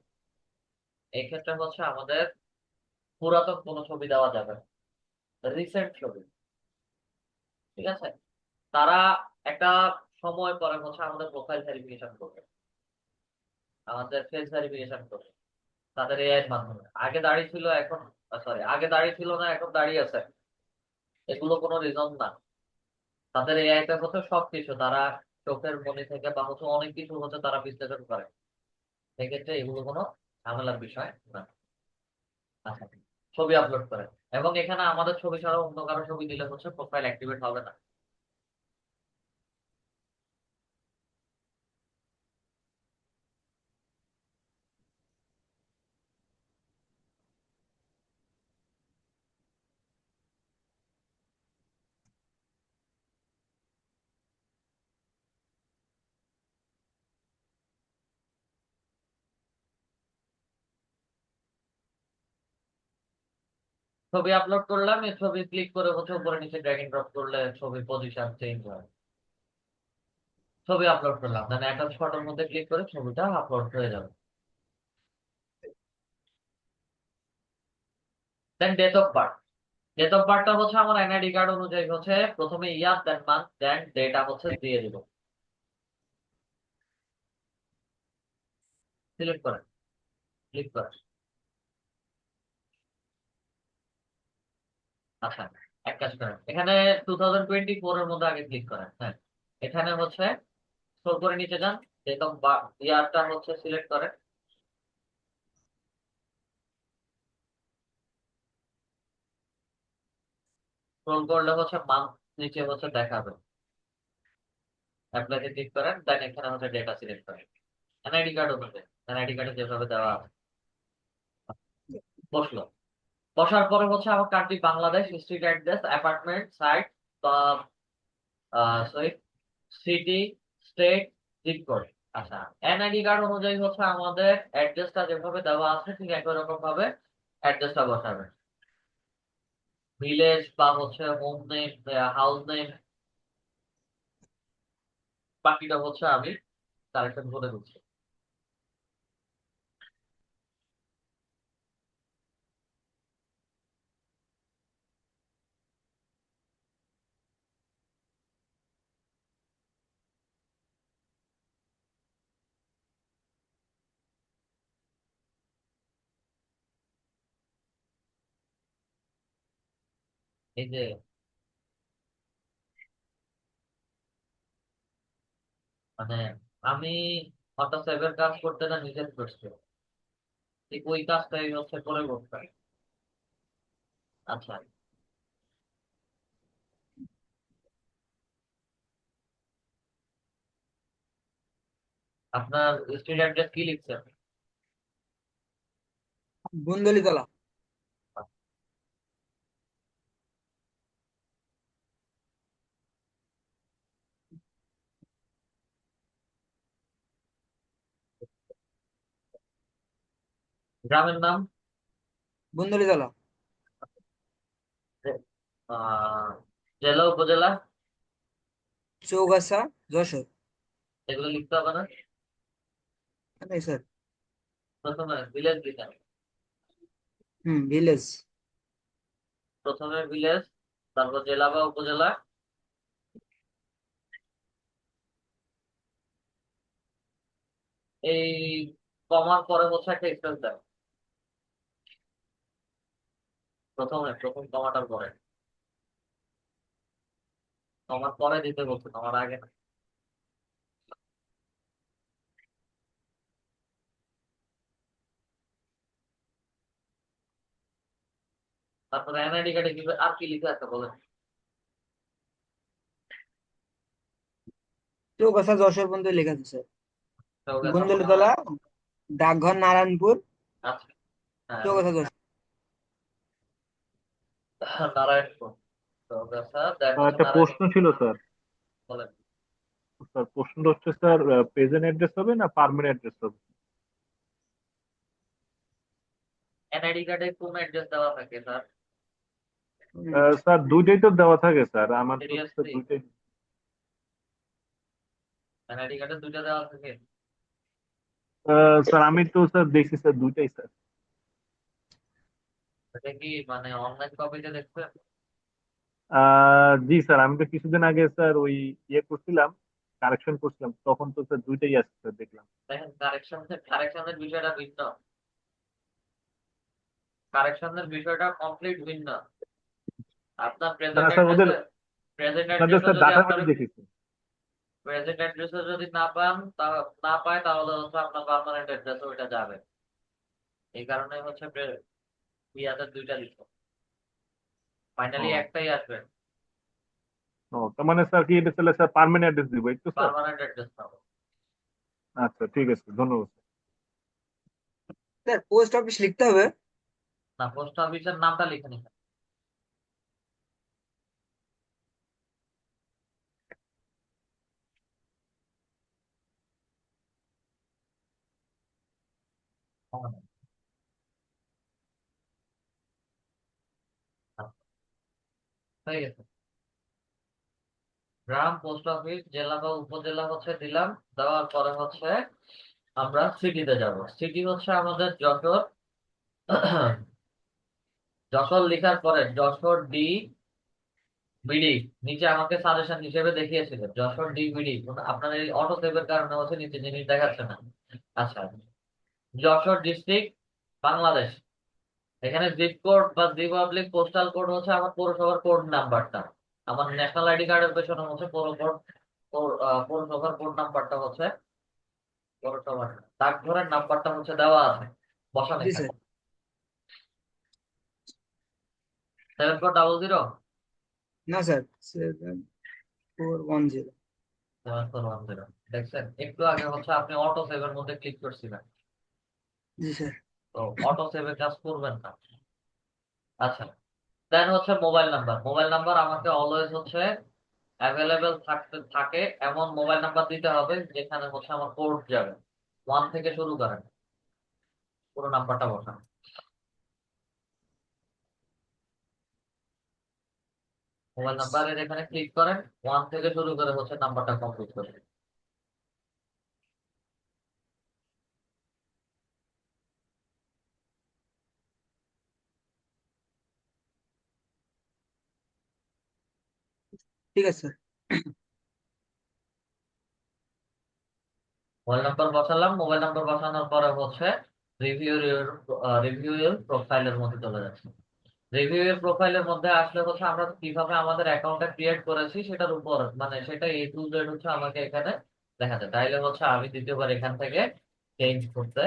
এই ক্ষেত্রে হচ্ছে আমাদের পুরাতন কোনো ছবি দেওয়া যাবে না, রিসেন্ট ছবি। ঠিক আছে? তারা একটা সময় পরে হচ্ছে আমাদের প্রোফাইল ভেরিফিকেশন করবে, আমাদের ফেস ভেরিফিকেশন করবে তাদের এআই এর মাধ্যমে। আগে দাঁড়িয়ে ছিল, এখন সরি, আগে দাঁড়িয়ে ছিল না, এখন দাঁড়িয়ে আছে। এগুলো কোনো রিজন না। তাদের এআই তে হচ্ছে সবকিছু তারা চোখের মনি থেকে বা হচ্ছে অনেক কিছু হচ্ছে তারা বিশ্লেষণ করে। সেক্ষেত্রে এগুলো কোনো ঝামেলার বিষয় না। আচ্ছা, ছবি আপলোড করে, এবং এখানে আমাদের ছবি ছাড়াও অন্য কারো ছবি দিলে হচ্ছে প্রোফাইল অ্যাক্টিভেট হবে না। ছবি আপলোড করলাম, এই ছবি ক্লিক করে হচ্ছে উপরে নিচে ড্র্যাগ এন্ড ড্রপ করলে ছবির পজিশন চেঞ্জ হয়। ছবি আপলোড করলাম, মানে অ্যাটাচ ফটোর মধ্যে ক্লিক করে ছবিটা আপলোড হয়ে যাবে। Then date of birth. Date of বার্থটা হচ্ছে আমার এনআইডি কার্ড অনুযায়ী হচ্ছে প্রথমে ইয়ার, দেন মান্থ, দেন ডেটা হচ্ছে দিয়ে দিব। সিলেক্ট করেন, ক্লিক করেন। আচ্ছা, এক কাজ করেন, এখানে 2024 এর মধ্যে আগে ক্লিক করেন। হ্যাঁ, এখানে হচ্ছে স্ক্রল করে নিচে যান, ডেট অফ ইয়ারটা হচ্ছে সিলেক্ট করেন। স্ক্রল করলে হচ্ছে মান্থ নিচে হচ্ছে দেখাবে। অ্যাপ্লাইতে ক্লিক করেন, দেন এখানে হচ্ছে ডেটা সিলেক্ট করেন এনআইডি কার্ড অনুযায়ী। এনআইডি কার্ডে যেভাবে দেওয়া আছে বসলো। বসার পরে হচ্ছে আমার country Bangladesh, street address, apartment, site, sorry, city, state, zip code. আচ্ছা, এনআইডি কার্ড অনুযায়ী হচ্ছে আমাদের অ্যাড্রেসটা যেভাবে দেওয়া আছে ঠিক একই রকম ভাবে অ্যাড্রেসটা বসাবে। ভিলেজ বা হচ্ছে হোম নেম, হাউস নেম, বাকিটা হচ্ছে আমি কারেকশন করে দিচ্ছি। এই যে মানে আমি হোয়াটসঅ্যাপের কাজ করতে না নিজের করছি, ঠিক ওই কাজটাই হচ্ছে করে করতে হয়। আচ্ছা, আপনার স্ট্রিট অ্যাড্রেস কি লিখছেন? বন্দলিতলা। গ্রামের নাম? বন্দলিতলা। আহ জেলা, উপজেলা? চৌগাছা, যশোর। এগুলো লিখতে হবে না? নাই স্যার। প্রথমে ভিলেজ লিখেন, ভিলেজ। প্রথমে ভিলেজ, তারপর জেলা বা উপজেলা। এই কমার পরে হচ্ছে একটা স্পেস দেন, প্রথম কমাটার পরে। কমার পরে দিতে বলছে, কমার আগে না। তারপরে এনআইডি কার্ডে কি আর কি লিখে আছে বলেন? চৌগাছা যশোর পর্যন্ত লেখা আছে স্যার। চৌগাছা মনে গুন্দলতলা, ডাকঘর নারায়ণপুর, আচ্ছা। হ্যাঁ, চৌগাছা যশোর। নারায়ণপুর। চৌগাছা দেন হচ্ছে একটা প্রশ্ন নারায়ণপুর। ছিল স্যার। বলেন। স্যার প্রশ্নটা হচ্ছে স্যার, প্রেজেন্ট অ্যাড্রেস হবে না পার্মানেন্ট অ্যাড্রেস হবে? এনআইডি কার্ডে কোন অ্যাড্রেস দেওয়া থাকে স্যার? স্যার দুইটাই তো দেওয়া থাকে স্যার, আমার তো স্যার সিরিয়াসলি? দুইটাই। এনআইডি কার্ডে দুইটা দেওয়া থাকে? স্যার আমি তো স্যার দেখছি স্যার দুইটাই স্যার। এটা কি মানে অনলাইন কপিতে দেখছেন? জি স্যার, আমি তো কিছুদিন আগে স্যার ওই ইয়ে করছিলাম, কারেকশন করছিলাম, তখন তো স্যার দুইটাই আছে স্যার দেখলাম। দেখেন, কারেকশনের বিষয়টা ভিন্ন। কারেকশনের বিষয়টা কমপ্লিট ভিন্ন। আপনার না প্রেজেন্ট স্যার ওদের, অ্যাড্রেসে প্রেজেন্ট ওনাদের অ্যাড্রেসে স্যার যদি আপনার ডাটাবেস দেখেছি। প্রেজেন্ট অ্যাড্রেসে যদি না পান না পায় তাহলে হচ্ছে আপনার পার্মানেন্ট অ্যাড্রেসে ওইটা যাবে। এই কারণে হচ্ছে ইয়াতে দুইটা দিচ্ছে, ফাইনালি ও একটাই আসবে। ও, তার মানে স্যার কি এটা তাহলে স্যার পার্মানেন্ট অ্যাড্রেস দিব একটু স্যার? পার্মানেন্ট অ্যাড্রেস পাবো। আচ্ছা ঠিক আছে, ধন্যবাদ স্যার। স্যার পোস্ট অফিস লিখতে হবে? না, পোস্ট অফিসের নামটা লিখে নিন। হয়ে গেছে। গ্রাম, পোস্ট অফিস, জেলা বা উপজেলা হচ্ছে দিলাম। দেওয়ার পরে হচ্ছে আমরা সিটিতে যাব। সিটি হচ্ছে আমাদের যশোর। যশোর লেখার পরে যশোর ডি বিডি নিচে আমাকে সাজেশন হিসেবে দেখিয়েছিল যশোর ডি বিডি। আপনার এই অটো সেভের কারণে হচ্ছে নিচে জিনিস দেখাচ্ছে না। আচ্ছা, যশোর ডিস্ট্রিক্ট, বাংলাদেশ। এখানে জিপ কোড বা জিপ পাবলিক পোস্টাল কোড হচ্ছে আমার পৌরসভার কোড নাম্বারটা। আমার ন্যাশনাল আইডি কার্ডের পেছনে হচ্ছে পৌরসভার কোড নাম্বারটা হচ্ছে পৌরসভার ডাকঘরের নাম্বারটা হচ্ছে দেওয়া আছে, বসানো জি এখানে। স্যার। 7400। না স্যার, 7410। 7410 দেখছেন? একটু আগে হচ্ছে আপনি অটো সেভের মধ্যে ক্লিক করছিলেন, জি স্যার। তো অটো সেভে কাজ করবেন না। আচ্ছা, দেন হচ্ছে মোবাইল নাম্বার। মোবাইল নাম্বার আমাকে অলওয়েজ হচ্ছে অ্যাভেলেবেল থাকে এমন মোবাইল নাম্বার দিতে হবে যেখানে হচ্ছে আমার কোড যাবে। 1 থেকে শুরু করেন, পুরো নাম্বারটা বসান। মোবাইল নাম্বারের এখানে ক্লিক করেন, 1 থেকে শুরু করে হচ্ছে নাম্বারটা কমপ্লিট করেন। ঠিক আছে স্যার। মোবাইল নাম্বার বসালাম। মোবাইল নাম্বার বসানোর পরে হচ্ছে রিভিউ রিভিউ প্রোফাইলের মধ্যে চলে যাচ্ছে। রিভিউ প্রোফাইলের মধ্যে আসলে হচ্ছে আমরা কিভাবে আমাদের অ্যাকাউন্টটা ক্রিয়েট করেছি সেটার উপর মানে সেটা এ টু জেড হচ্ছে আমাকে এখানে দেখাতে। তাইলে হচ্ছে আমি দ্বিতীয়বার এখান থেকে চেঞ্জ করতে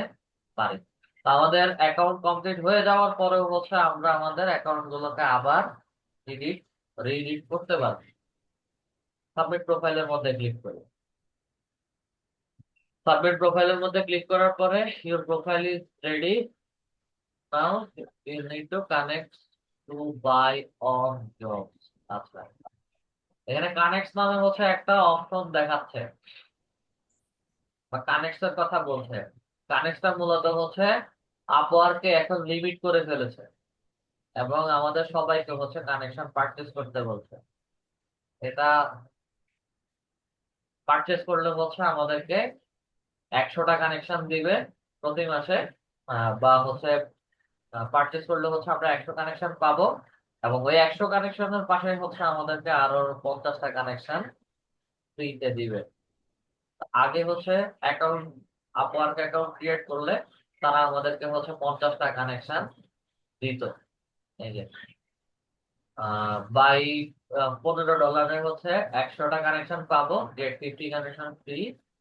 পারি। তো আমাদের অ্যাকাউন্ট কমপ্লিট হয়ে যাওয়ার পরেও হচ্ছে আমরা আমাদের অ্যাকাউন্ট গুলোকে আবার এডিট রিএডিট করতে পারবো। সাবমিট প্রোফাইলের মধ্যে ক্লিক করি। সাবমিট প্রোফাইলের মধ্যে ক্লিক করার পরে your profile is ready, now you need to connect to buy on jobs. আচ্ছা, এখানে কানেক্ট নামে হচ্ছে একটা অপশন দেখাচ্ছে বা কানেক্টস এর কথা বলছে। কানেক্টটা মূলত হচ্ছে আপওয়ার্কে এখন লিমিট করে ফেলেছে এবং আমাদের সবাইকে হচ্ছে কানেকশন পারচেজ করতে বলছে। এটা পারচেজ করলে হচ্ছে আমাদেরকে 100টা কানেকশন দিবে প্রতি মাসে। বা হচ্ছে পারচেজ করলে হচ্ছে আমরা 100 কানেকশন পাবো এবং ওই 100 কানেকশনের পাশে হচ্ছে আমাদেরকে আরো 50টা কানেকশন ফ্রিতে দিবে। আগে হচ্ছে অ্যাকাউন্ট আপওয়ার্ক অ্যাকাউন্ট ক্রিয়েট করলে তারা আমাদেরকে হচ্ছে 50টা কানেকশন দিত। এই যে বাই $15 হচ্ছে 100টা কানেকশন পাবো, get 50 connection free,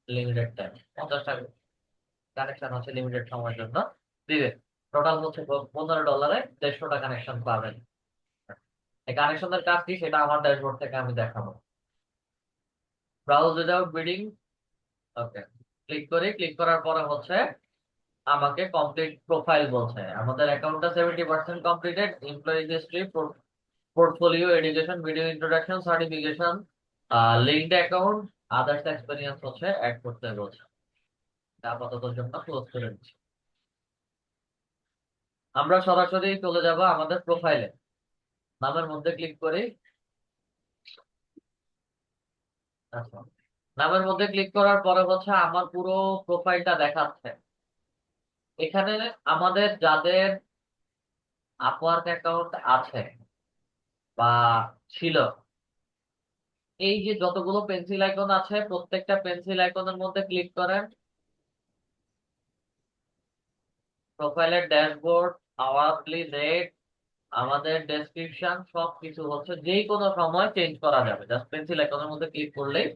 limited time. 50টা কানেকশন হচ্ছে লিমিটেড সময়ের জন্য দিবে। টোটাল হচ্ছে $15 150টা কানেকশন পাবেন। এই কানেকশনের কাজ কি সেটা আমার ড্যাশবোর্ড থেকে আমি দেখাবো। ব্রাউজ উইদাউট বিডিং, ওকে, ক্লিক করি। ক্লিক করার পরে হচ্ছে আমাকে কমপ্লিট প্রোফাইল বলছে। আমাদের অ্যাকাউন্টটা 70% completed. Employee history, portfolio, education, video introduction, certification, linked account, others experience হচ্ছে অ্যাড করতে বলছে। এটা আপাতত জন্য ক্লোজ করে দিচ্ছি। আমরা সরাসরি চলে যাব আমাদের প্রোফাইলে। নামের মধ্যে ক্লিক করি। আচ্ছা, নামের মধ্যে ক্লিক করার পরে হচ্ছে আমার পুরো প্রোফাইলটা দেখাচ্ছে। এখানে আমাদের যাদের আপওয়ার্ক অ্যাকাউন্ট আছে বা ছিল, এই যে যতগুলো পেন্সিল আইকন আছে প্রত্যেকটা পেন্সিল আইকনের মধ্যে ক্লিক করেন। প্রোফাইলের ড্যাশবোর্ড, আওয়ারলি রেট, আমাদের ডেসক্রিপশন সবকিছু হচ্ছে যে কোনো সময় চেঞ্জ করা যাবে। জাস্ট পেন্সিল আইকনের মধ্যে ক্লিক করলেই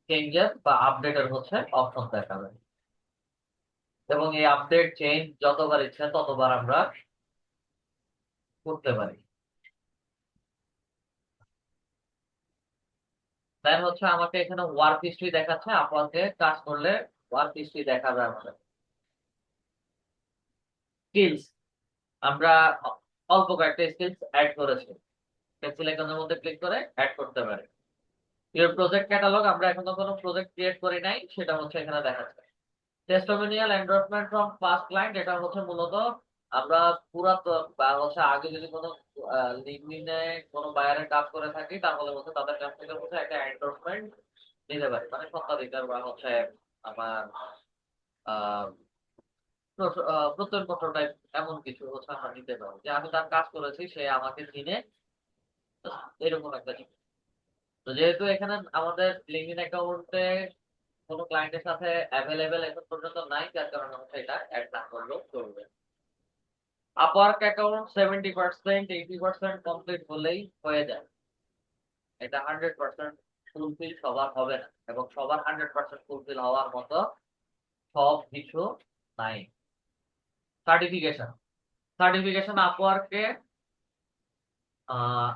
চেঞ্জের বা আপডেটের হচ্ছে অপশন দেখাবে। এবং এই আপডেট চেঞ্জ যতবার ইচ্ছা ততবার আমরা করতে পারি। দেন হচ্ছে আমাকে এখানে ওয়ার্ক হিস্ট্রি দেখাচ্ছে। আপনাকে কাজ করলে ওয়ার্ক হিস্ট্রি দেখাবে আমাদের। স্কিলস, আমরা অল্প কয়েকটা স্কিলস অ্যাড করেছি। পেন্সিল আইকনের মধ্যে ক্লিক করে অ্যাড করতে পারি। ইউর প্রজেক্ট ক্যাটালগ, আমরা এখনো কোনো প্রজেক্ট ক্রিয়েট করি নাই, সেটা হচ্ছে এখানে দেখাচ্ছে। Testimonial endorsement from past client, এটা হচ্ছে মূলত আমরা পুরাতন বা হচ্ছে আগে যদি কোনো লিঙ্কডইনে কোনো বায়ারের কাজ করে থাকি তাহলে হচ্ছে তাদের কাছ থেকে হচ্ছে একটা এন্ডোর্সমেন্ট নিতে পারি, মানে স্বত্বাধিকার বা হচ্ছে আমার আহ প্রত্যয়নপত্র টাইপ এমন কিছু হচ্ছে আমরা নিতে পারি, যে আমি তার কাজ করেছি, সে আমাকে চিনে, এরকম একটা জিনিস। তো যেহেতু এখানে আমাদের লিঙ্কডইন অ্যাকাউন্টে কোনো ক্লায়েন্টের সাথে অ্যাভেলেবেল এখন পর্যন্ত নাই, যার কারণে হচ্ছে এটা অ্যাড না করলেও চলবে। আপওয়ার্ক অ্যাকাউন্ট 70%, 80% কমপ্লিট হলেই হয়ে যায়। এটা 100% ফুলফিল সবার হবে না, এবং সবার 100% ফুলফিল হওয়ার মতো সব কিছু নাই। সার্টিফিকেশন, সার্টিফিকেশন আপওয়ার্কে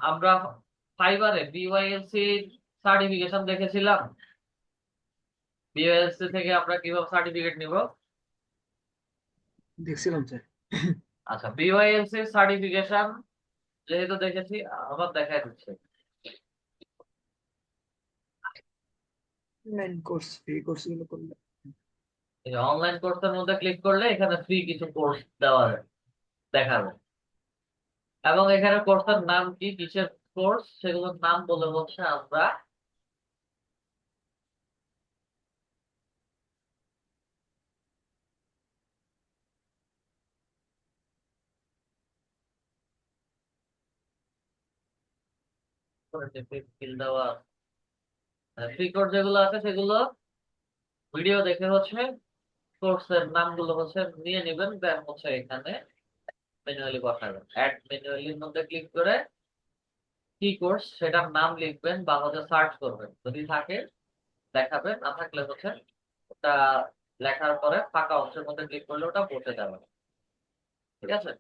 আমরা ফাইবারে বিওয়াইএলসি সার্টিফিকেশন দেখেছিলাম। বিওয়াইএলসি থেকে আমরা কিভাবে সার্টিফিকেট নিব? দেখছিলাম স্যার। আচ্ছা, বিওয়াইএলসি সার্টিফিকেশন যেহেতু দেখেছি, আবার দেখা দিচ্ছে। অনলাইন কোর্স, ফ্রি কোর্স গুলো করলে এই অনলাইন কোর্সের মধ্যে ক্লিক করলে এখানে ফ্রি কিছু কোর্স দেওয়া দেখাবে, এবং এখানে কোর্সের নাম কি, কিসের কোর্স, সেগুলোর নাম বলে হচ্ছে আমরা স্কিল দেওয়া। ফ্রি কোর্স যেগুলো আছে সেগুলো ভিডিও দেখে হচ্ছে কোর্সের নামগুলো হচ্ছে নিয়ে নেবেন, দেন হচ্ছে এখানে ম্যানুয়ালি বসাবেন। অ্যাড ম্যানুয়ালির মধ্যে ক্লিক করে কি কোর্স সেটার নাম লিখবেন বা হচ্ছে সার্চ করবেন, যদি থাকে দেখাবে, না থাকলে হচ্ছে ওটা লেখার পরে ফাঁকা অংশের মধ্যে ক্লিক করলে ওটা বসে যাবে। ঠিক আছে,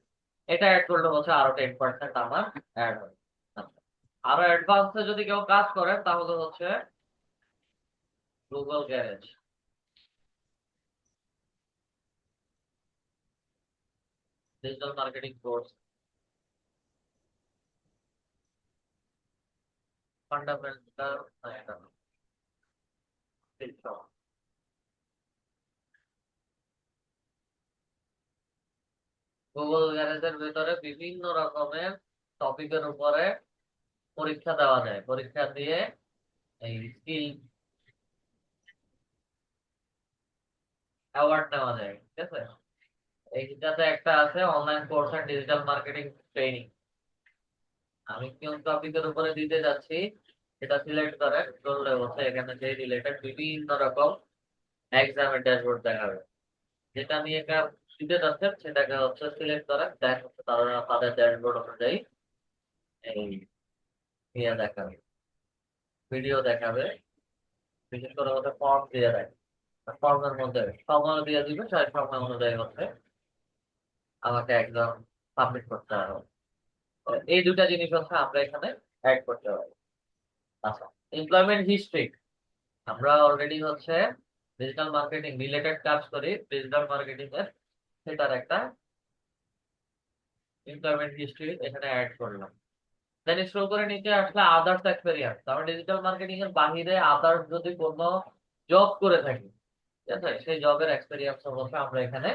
এটা অ্যাড করলে হচ্ছে আরো 10% আমার অ্যাড হবে। আচ্ছা, আরো অ্যাডভান্সে যদি কেউ কাজ করে তাহলে হচ্ছে Google garage, digital marketing course, fundamental, Google গ্যারেজের ভিতরে বিভিন্ন রকমের টপিকের উপরে পরীক্ষা দেওয়া যায়। পরীক্ষা দিয়ে এই স্কিল অ্যাওয়ার্ড নেওয়া যায়। ঠিক আছে, এইটাতে একটা আছে online course and digital marketing training. আমি কোন টপিকের উপরে দিতে যাচ্ছি সেটা সিলেক্ট করে করলে হচ্ছে এখানে যে রিলেটেড বিভিন্ন রকম এক্সামের ড্যাশবোর্ড দেখাবে। যেটা নিয়ে কাজ দিতে যাচ্ছেন সেটাকে হচ্ছে সিলেক্ট করে, দেন হচ্ছে তারা তাদের ড্যাশবোর্ড অনুযায়ী এই ইয়ে দেখাবে, ভিডিও দেখাবে। বিশেষ করে হচ্ছে ফর্ম দিয়ে দেয়, ফর্মের মধ্যে সময় দিয়ে দিবে, সেই সময় অনুযায়ী হচ্ছে আমাকে একদম সাবমিট করতে হবে। এই দুটা জিনিস হচ্ছে আমরা এখানে অ্যাড করতে পারি। আচ্ছা, এমপ্লয়মেন্ট হিস্ট্রি আমরা অলরেডি হচ্ছে ডিজিটাল মার্কেটিং রিলেটেড কাজ করি, ডিজিটাল মার্কেটিং এর সেটার একটা এমপ্লয়মেন্ট হিস্ট্রি এখানে অ্যাড করলাম। দেন স্ক্রল করে নিচে আসলে আদার্স এক্সপেরিয়েন্স, আমরা ডিজিটাল মার্কেটিং এর বাহিরে আদার্স যদি কোনো জব করে থাকি, ঠিক আছে, সেই জবের এক্সপেরিয়েন্স হচ্ছে আমরা এখানে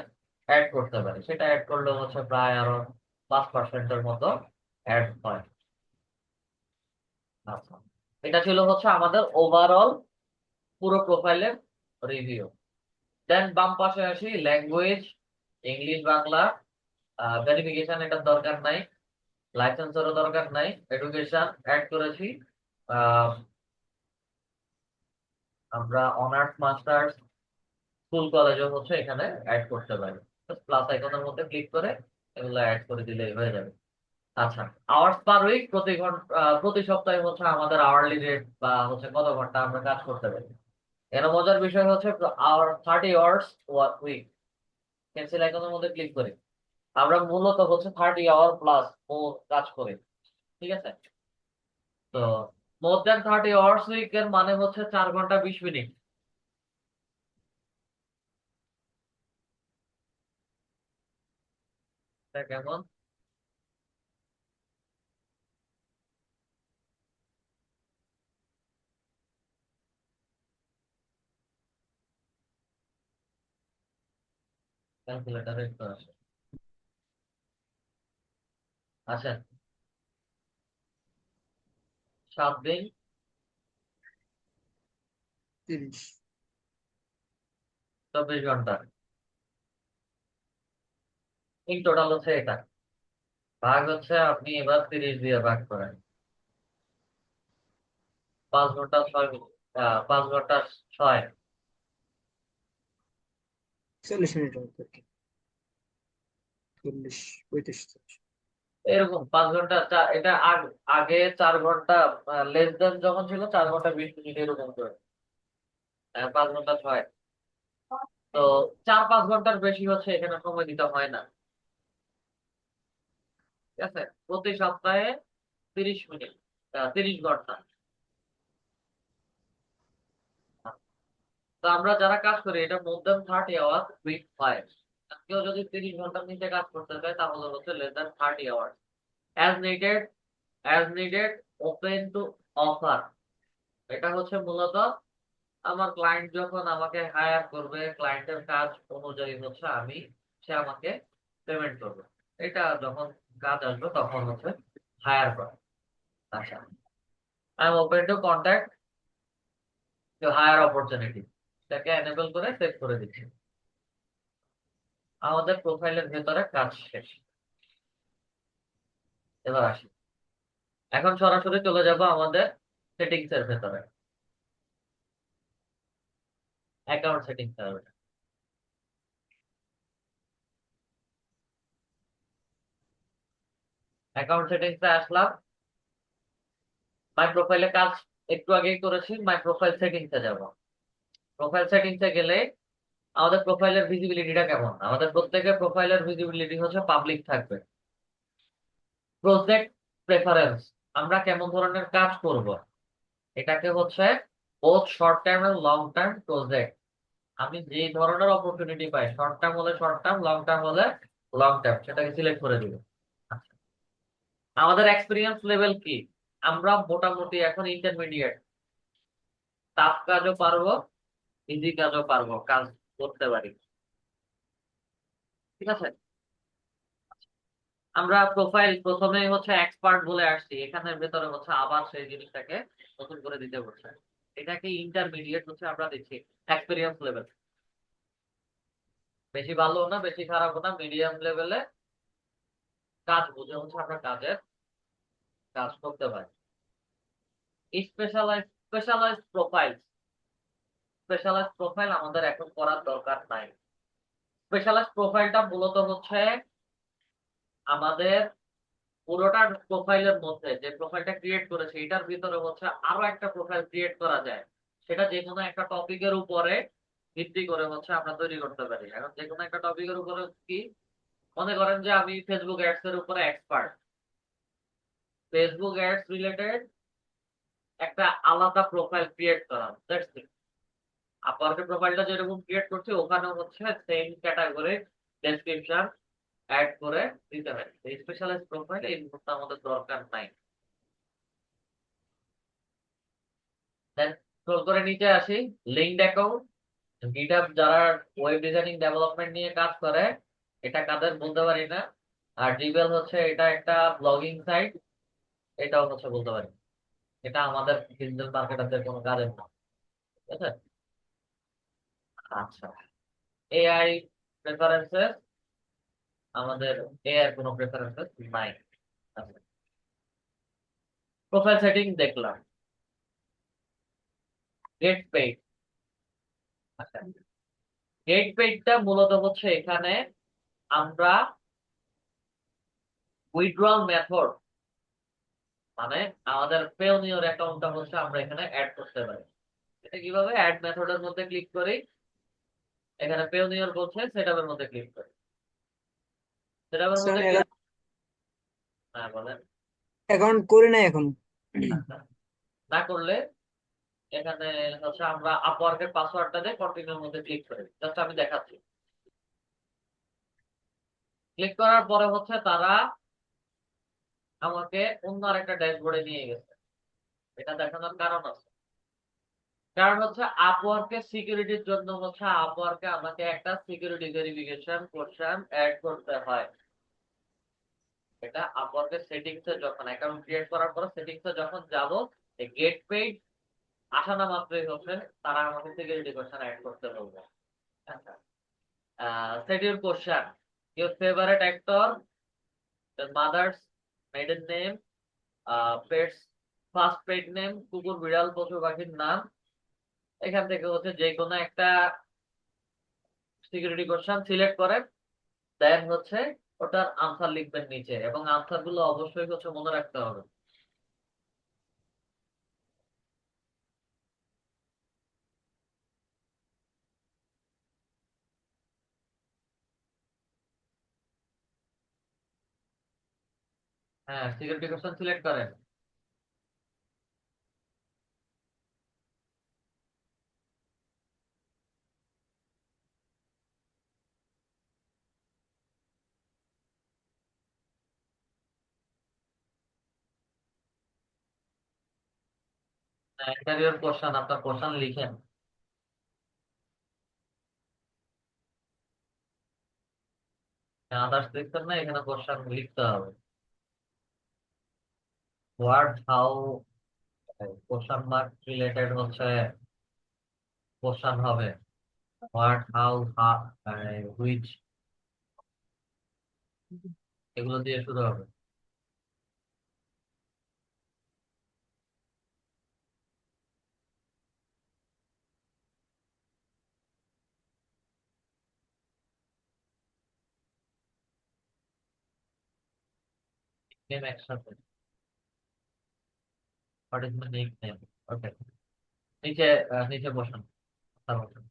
অ্যাড করতে পারি। সেটা অ্যাড করলে হচ্ছে প্রায় আরো 5%-এর মতো অ্যাড হয়। আচ্ছা, এটা ছিল হচ্ছে আমাদের ওভারঅল পুরো প্রোফাইলের রিভিউ। দেন বাম পাশে আসি ল্যাঙ্গুয়েজ, ইংলিশ বাংলা, ভেরিফিকেশন এটার দরকার নাই, লাইসেন্সেরও দরকার নাই, এডুকেশন অ্যাড করেছি। আহ, আমরা অনার্স মাস্টার্স স্কুল কলেজও হচ্ছে এখানে অ্যাড করতে পারি। প্লাস আইকনের মধ্যে ক্লিক করে এগুলো অ্যাড করে দিলেই হয়ে যাবে। আচ্ছা, আওয়ার্স পার উইক, প্রতি ঘন্টা প্রতি সপ্তাহে হচ্ছে আমাদের আওয়ারলি রেট বা হচ্ছে কত ঘন্টা আমরা কাজ করতে পারি। এর মজার বিষয় হচ্ছে আওয়ার 30 আওয়ার্স উইক, পেন্সিল আইকনের মধ্যে ক্লিক করি, আমরা মূলত হচ্ছে 30 আওয়ার প্লাস কাজ করি, ঠিক আছে। তো মোর দ্যান 30 আওয়ার্স উইক এর মানে হচ্ছে 4 ঘন্টা 20 মিনিট। এটা কেমন? ক্যালকুলেটারে একটু আসে। আচ্ছা, 7 দিন 30। 24 ঘন্টা ইন টোটাল হচ্ছে এটা। ভাগ হচ্ছে আপনি এবার 30 দিয়ে ভাগ করেন, 5 ঘন্টা 6 মিনিট, 5 ঘন্টা 6, 40 মিনিট মতো আর কি। 40, 35, 40। এরকম 5 ঘন্টা এটা আগে 4 ঘন্টা লেস দেন যখন ছিল 4 ঘন্টা 20 মিনিট এরকম করে, 5 ঘন্টা 6। তো 4-5 ঘন্টার বেশি হচ্ছে এখানে সময় দিতে হয় না, ঠিক আছে। প্রতি সপ্তাহে 30 মিনিট, 30 ঘন্টা। তো আমরা যারা কাজ করি এটা মোর দেন 30 আওয়ার উইক হয়। কেউ যদি 30 ঘন্টার নিচে কাজ করতে চায় তাহলে হচ্ছে less than 30 hour. As needed, as needed, open to offer, এটা হচ্ছে মূলত আমার ক্লায়েন্ট যখন আমাকে হায়ার করবে, ক্লায়েন্টের কাজ অনুযায়ী হচ্ছে সে আমাকে পেমেন্ট করবে। এটা যখন কাজ আসবে তখন হচ্ছে হায়ার করা। আচ্ছা, I am open to contact to hire opportunity, এটাকে এনেবল করে সেভ করে দিচ্ছি। আমাদের প্রোফাইলের ভেতরে কাজ শেষ। এবার আসি, এখন সরাসরি চলে যাব আমাদের সেটিংস এর ভেতরে, অ্যাকাউন্ট সেটিংস এর। অ্যাকাউন্ট সেটিংস এ আসলাম, মাই প্রোফাইলে কাজ একটু আগেই করেছি, মাই প্রোফাইল সেটিংস এ যাব। প্রোফাইল সেটিংস এ গেলে আমাদের প্রোফাইলের ভিজিবিলিটিটা কেমন, আমাদের প্রত্যেকের প্রোফাইলের ভিজিবিলিটি হচ্ছে পাবলিক থাকবে। প্রজেক্ট প্রেফারেন্স, আমরা কেমন ধরনের কাজ করব, এটাকে হচ্ছে বোথ শর্ট টার্ম এবং লং টার্ম প্রজেক্ট, আমি যে ধরনের অপরচুনিটি পাই, শর্ট টার্ম হলে শর্ট টার্ম, লং টার্ম হলে লং টার্ম, সেটাকে সিলেক্ট করে দিব। আচ্ছা, আমাদের এক্সপিরিয়েন্স লেভেল কি, আমরা মোটামুটি এখন ইন্টারমিডিয়েট, টাফ কাজও পারবো, ইজি কাজও পারবো, কাজ করতে পারি, ঠিক আছে। আমরা প্রোফাইল প্রথমে হচ্ছে এক্সপার্ট বলে আসছি, এখানের ভেতরে হচ্ছে আবার সেই জিনিসটাকে নতুন করে দিতে হচ্ছে, এটাকে ইন্টারমিডিয়েট হচ্ছে আমরা দিচ্ছি এক্সপিরিয়েন্স লেভেল। বেশি ভালো না বেশি খারাপ না, মিডিয়াম লেভেলে কাজ বুঝে হচ্ছে আমরা কাজ করতে পারি। স্পেশালাইজ প্রোফাইল আমাদের এখন করার দরকার নাই। স্পেশালাইজ প্রোফাইলটা মূলত হচ্ছে আমাদের পুরোটা প্রোফাইলের মধ্যে যে প্রোফাইলটা ক্রিয়েট করেছে এটার ভিতরে হচ্ছে আরো একটা প্রোফাইল ক্রিয়েট করা যায়, সেটা যে কোনো একটা টপিকের উপরে ভিত্তি করে হচ্ছে আমরা তৈরি করতে পারি। এখন যে কোনো একটা টপিকের উপরে কি, মনে করেন যে আমি ফেসবুক অ্যাডস এর উপরে এক্সপার্ট, ফেসবুক অ্যাডস রিলেটেড একটা আলাদা প্রোফাইল ক্রিয়েট করা, দ্যাটস ইট। আপওয়ার্কের প্রোফাইলটা যেরকম ক্রিয়েট করছি ওখানেও হচ্ছে সেম ক্যাটাগরি ডেসক্রিপশন অ্যাড করে দিতে হয়। স্পেশালাইজ প্রোফাইল এই মুহূর্তে আমাদের দরকার নাই। দেন স্ক্রল করে নিচে আসি, লিঙ্কড অ্যাকাউন্ট। গিটহাব যারা ওয়েব ডিজাইনিং ডেভেলপমেন্ট নিয়ে কাজ করে, এটা কাদের বলতে পারি না। আর ডিবেল হচ্ছে এটা একটা ব্লগিং সাইট, এটাও হচ্ছে বলতে পারি। এটা আমাদের ডিজিটাল মার্কেটারদের কোনো কাজের না, ঠিক আছে? আচ্ছা, এআই প্রেফারেন্সেস, আমাদের এআই কোনো প্রেফারেন্সেস নাই। আচ্ছা, প্রোফাইল সেটিং দেখলাম, গেট পেইড। আচ্ছা, গেট পেইডটা মূলত হচ্ছে এখানে আমরা উইথড্রয়াল মেথড, মানে আমাদের পেওনিয়র অ্যাকাউন্টটা হচ্ছে আমরা এখানে অ্যাড করতে পারি। এটা কিভাবে? অ্যাড মেথডের মধ্যে ক্লিক করি, এখানে পেওনিয়র বলছে, সেটআপের মধ্যে ক্লিক করি। সেটআপের স্যার মধ্যে আমি ক্লিক, হ্যাঁ বলেন। অ্যাকাউন্ট করি নাই এখন। আচ্ছা, না করলে এখানে হচ্ছে আমরা আপওয়ার্কের পাসওয়ার্ডটা দিয়ে কন্টিনিউর মধ্যে ক্লিক করি। জাস্ট আমি দেখাচ্ছি। ক্লিক করার পরে হচ্ছে তারা আমাকে অন্য আরেকটা ড্যাশবোর্ডে নিয়ে গেছে। এটা দেখানোর কারণ আছে, কারণ হচ্ছে আপওয়ার্কের সিকিউরিটির জন্য হচ্ছে আপওয়ার্কে আমাকে একটা সিকিউরিটি ভেরিফিকেশন কোশ্চেন অ্যাড করতে হয়। এটা আপওয়ার্কের সেটিংস এ যখন অ্যাকাউন্ট ক্রিয়েট করার পর সেটিংস এ যখন যাব, এই গেট পেইড আসা না মাত্রই হচ্ছে তারা আমাকে সিকিউরিটি কোশ্চেন অ্যাড করতে বলবে। আচ্ছা, set your question, your favourite actor, mother's maiden name, pet's first pet name, কুকুর বিড়াল পশু পাখির নাম। এখান থেকে হচ্ছে যে কোনো একটা সিকিউরিটি কোশ্চেন সিলেক্ট করে দেন হচ্ছে ওটার আনসার লিখবেন নিচে, এবং আনসার গুলো অবশ্যই হচ্ছে মনে রাখতে হবে। হ্যাঁ, সিকিউরিটি কোশ্চেন সিলেক্ট করেন। ইন্টারভিউর কোশ্চেন, আপনার কোশ্চেন লিখেন। আদার্স লিখতেন না, এখানে কোশ্চেন লিখতে হবে। What, how, question mark related হচ্ছে কোশ্চেন হবে। হোয়াট, হাউ, হুইচ, এগুলো দিয়ে শুরু হবে। নেম একসাথে, what is my nick name. ওকে, নিচে নিচে বসান, বসান।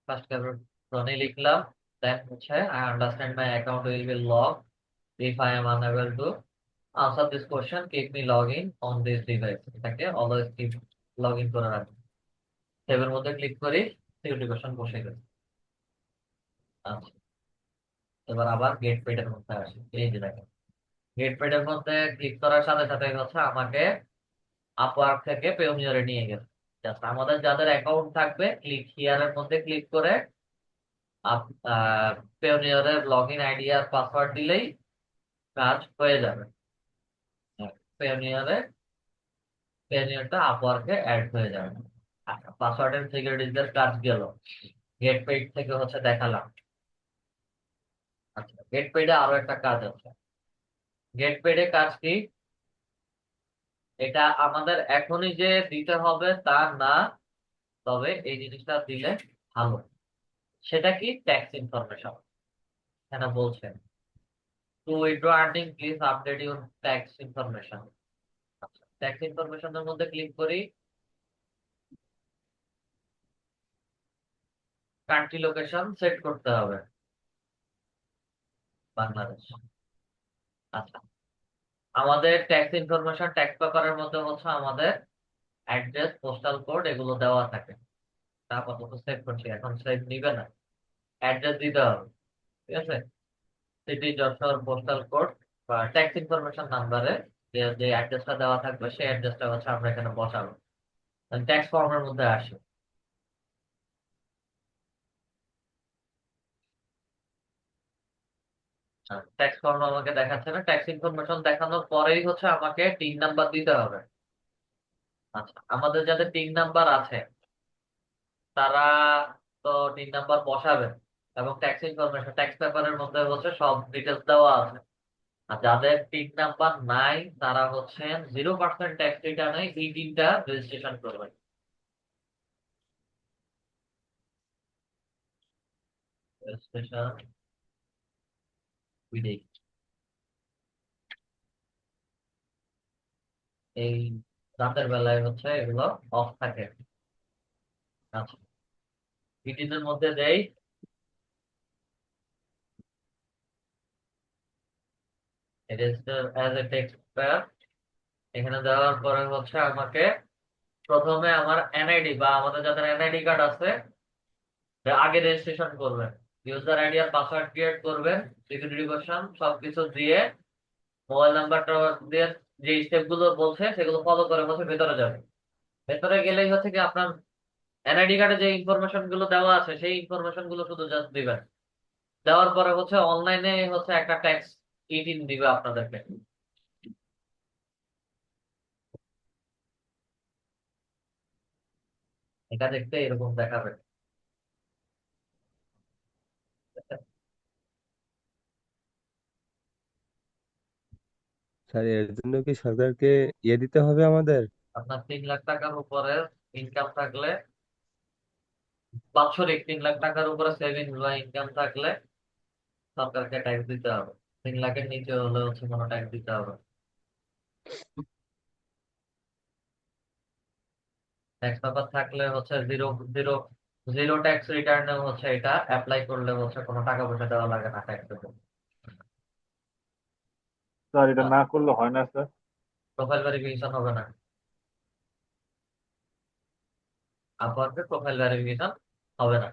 ফার্স্ট ক্যাপ্টনে লিখলাম, দেন হচ্ছে I understand my account will be log if I am unable to answer this question, keep me log in on this device. এটাকে অলওয়েজ কিপ লগ ইন করে রাখবেন। সেভের মধ্যে ক্লিক করি, সিকিউরিটি কোশ্চেন বসে গেছে। আচ্ছা, এবার আবার গেট পেডের মধ্যে আসি। এই যে দেখেন, গেট পেডের মধ্যে ক্লিক করার সাথে সাথে হচ্ছে আমাকে আপওয়ার্ক থেকে পেওনিয়রে নিয়ে গেছে। জাস্ট আমাদের যাদের অ্যাকাউন্ট থাকবে, ক্লিক হিয়ারের মধ্যে ক্লিক করে পেওনিয়রের লগ ইন আইডি আর পাসওয়ার্ড দিলেই কাজ হয়ে যাবে। পেওনিয়রে পেওনিয়রটা আপওয়ার্কে অ্যাড হয়ে যাবে। আচ্ছা, পাসওয়ার্ডের সিকিউরিটিদের কাজ গেল। গেট পেইড থেকে হচ্ছে দেখালাম। আচ্ছা, গেট পেইডে আরো একটা কাজ আছে। গেট পেইডে কাজ কি, এটা আমাদের এখনই যে দিতে হবে তা না, তবে এই জিনিসটা দিলে ভালো। সেটা কি? Tax information. এখানে বলছেন two withdraw earning please update your tax information. আচ্ছা, ট্যাক্স ইনফরমেশনের মধ্যে ক্লিক করি, কান্ট্রি লোকেশন সেট করতে হবে। বাংলাদেশ। আচ্ছা, আমাদের ট্যাক্স ইনফরমেশন ট্যাক্স পেপারের মধ্যে হচ্ছে আমাদের অ্যাড্রেস, পোস্টাল কোড এগুলো দেওয়া থাকে। তা আপাতত সেভ করছি, এখন সেভ নিবে না, অ্যাড্রেস দিতে হবে। ঠিক আছে, সিটি, যশোর, পোস্টাল কোড বা ট্যাক্স ইনফরমেশন নাম্বারে যে যে অ্যাড্রেসটা দেওয়া থাকবে সেই অ্যাড্রেসটা হচ্ছে আমরা এখানে বসাবো, ট্যাক্স ফর্মের মধ্যে আসে। ট্যাক্স ফর্ম আমাকে দেখাচ্ছে না, ট্যাক্স ইনফরমেশন দেখানোর পরেই হচ্ছে আমাকে টিন নাম্বার দিতে হবে। আচ্ছা, আমাদের যাদের টিন নাম্বার আছে তারা তো টিন নাম্বার বসাবেন, এবং ট্যাক্স ইনফরমেশন ট্যাক্স পেপারের মধ্যে হচ্ছে সব ডিটেলস দেওয়া আছে। আর যাদের টিন নাম্বার নাই তারা হচ্ছে 0% ট্যাক্স রিটার্নে এই টিনটা রেজিস্ট্রেশন করবেন। রেজিস্ট্রেশন বিডি এই রাতের বেলায় হচ্ছে এগুলো অফ থাকে। আচ্ছা, বিডির মধ্যে দেই register as a text pair. এখানে দেওয়ার পরে হচ্ছে আমাকে প্রথমে আমার এনআইডি বা আমাদের যাদের এনআইডি কার্ড আছে আগে রেজিস্ট্রেশন করবেন, ইউজার আইডি আর পাসওয়ার্ড ক্রিয়েট করবেন, সিকিউরিটি কোশ্চেন সবকিছু দিয়ে মোবাইল নাম্বারটা দিয়ে যে স্টেপ গুলো বলছে সেগুলো ফলো করে হচ্ছে ভেতরে যাবে। ভেতরে গেলেই হচ্ছে কি আপনার এনআইডি কার্ডে যে ইনফরমেশন গুলো দেওয়া আছে সেই ইনফরমেশন গুলো শুধু জাস্ট দিবেন। দেওয়ার পরে হচ্ছে অনলাইনে হচ্ছে একটা ট্যাক্স ইটিন দিবে আপনাদেরকে। এটা দেখতে এরকম দেখাবে। স্যার এর জন্য কি সরকারকে দিতে হবে আমাদের? আপনার 3 লাখ টাকার উপরে ইনকাম থাকলে, বাৎসরিক 3 লাখ টাকার উপরে সেভিংস বা ইনকাম থাকলে সরকারকে ট্যাক্স দিতে হবে। 3 লাখের নিচে হলে হচ্ছে কোনো ট্যাক্স দিতে হবে। ট্যাক্স পেপার থাকলে হচ্ছে জিরো জিরো জিরো ট্যাক্স রিটার্নে হচ্ছে এটা অ্যাপ্লাই করলে হচ্ছে কোনো টাকা পয়সা দেওয়া লাগে না ট্যাক্স পেপার। স্যার এটা না করলে হয় না স্যার? প্রোফাইল ভেরিফিকেশন হবে না, আপনাদের প্রোফাইল ভেরিফিকেশন হবে না,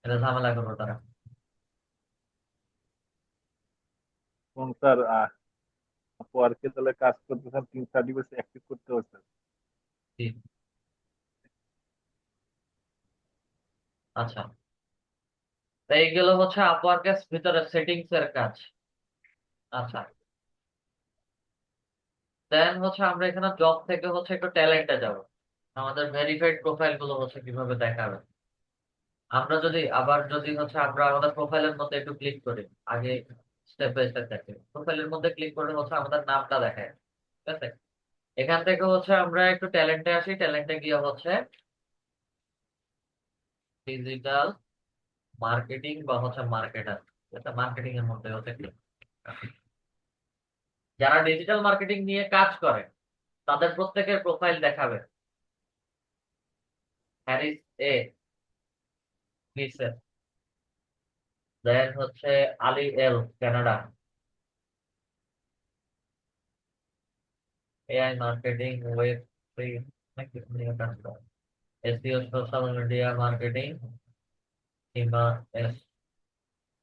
এটা ঝামেলা করবে তারা। এবং স্যার ওয়ার্কে তাহলে কাজ করতেছেন 3 সার্টিফিকেট অ্যাক্টিভ করতে হবে স্যার। জি। আচ্ছা, তো এইগুলো হচ্ছে আপওয়ার্কের ভিতরে সেটিংস এর কাজ। আচ্ছা, দেন হচ্ছে আমরা এখানে জব থেকে হচ্ছে একটু ট্যালেন্টে যাব। আমাদের ভেরিফাইড প্রোফাইল গুলো হচ্ছে কিভাবে দেখাবে। আমরা যদি আবার যদি হচ্ছে আমরা আমাদের প্রোফাইলের মধ্যে একটু ক্লিক করি, আগে স্টেপ বাই স্টেপ দেখি। প্রোফাইলের মধ্যে ক্লিক করলে হচ্ছে আমাদের নামটা দেখায়। ঠিক আছে, এখান থেকে হচ্ছে আমরা একটু ট্যালেন্টে আসি, ট্যালেন্টে গিয়ে হচ্ছে ডিজিটাল মার্কেটিং বা হচ্ছে মার্কেটার, এটা মার্কেটিং এর মধ্যে হচ্ছে click। যারা ডিজিটাল মার্কেটিং নিয়ে কাজ করে তাদের প্রত্যেকের প্রোফাইল দেখাবে। হ্যারিস এ নিচে, দেন হচ্ছে Ali L Canada, AI marketing, web free, অনেক কিছু নিয়ে কাজ করে। SEO, social media marketing, Sima S,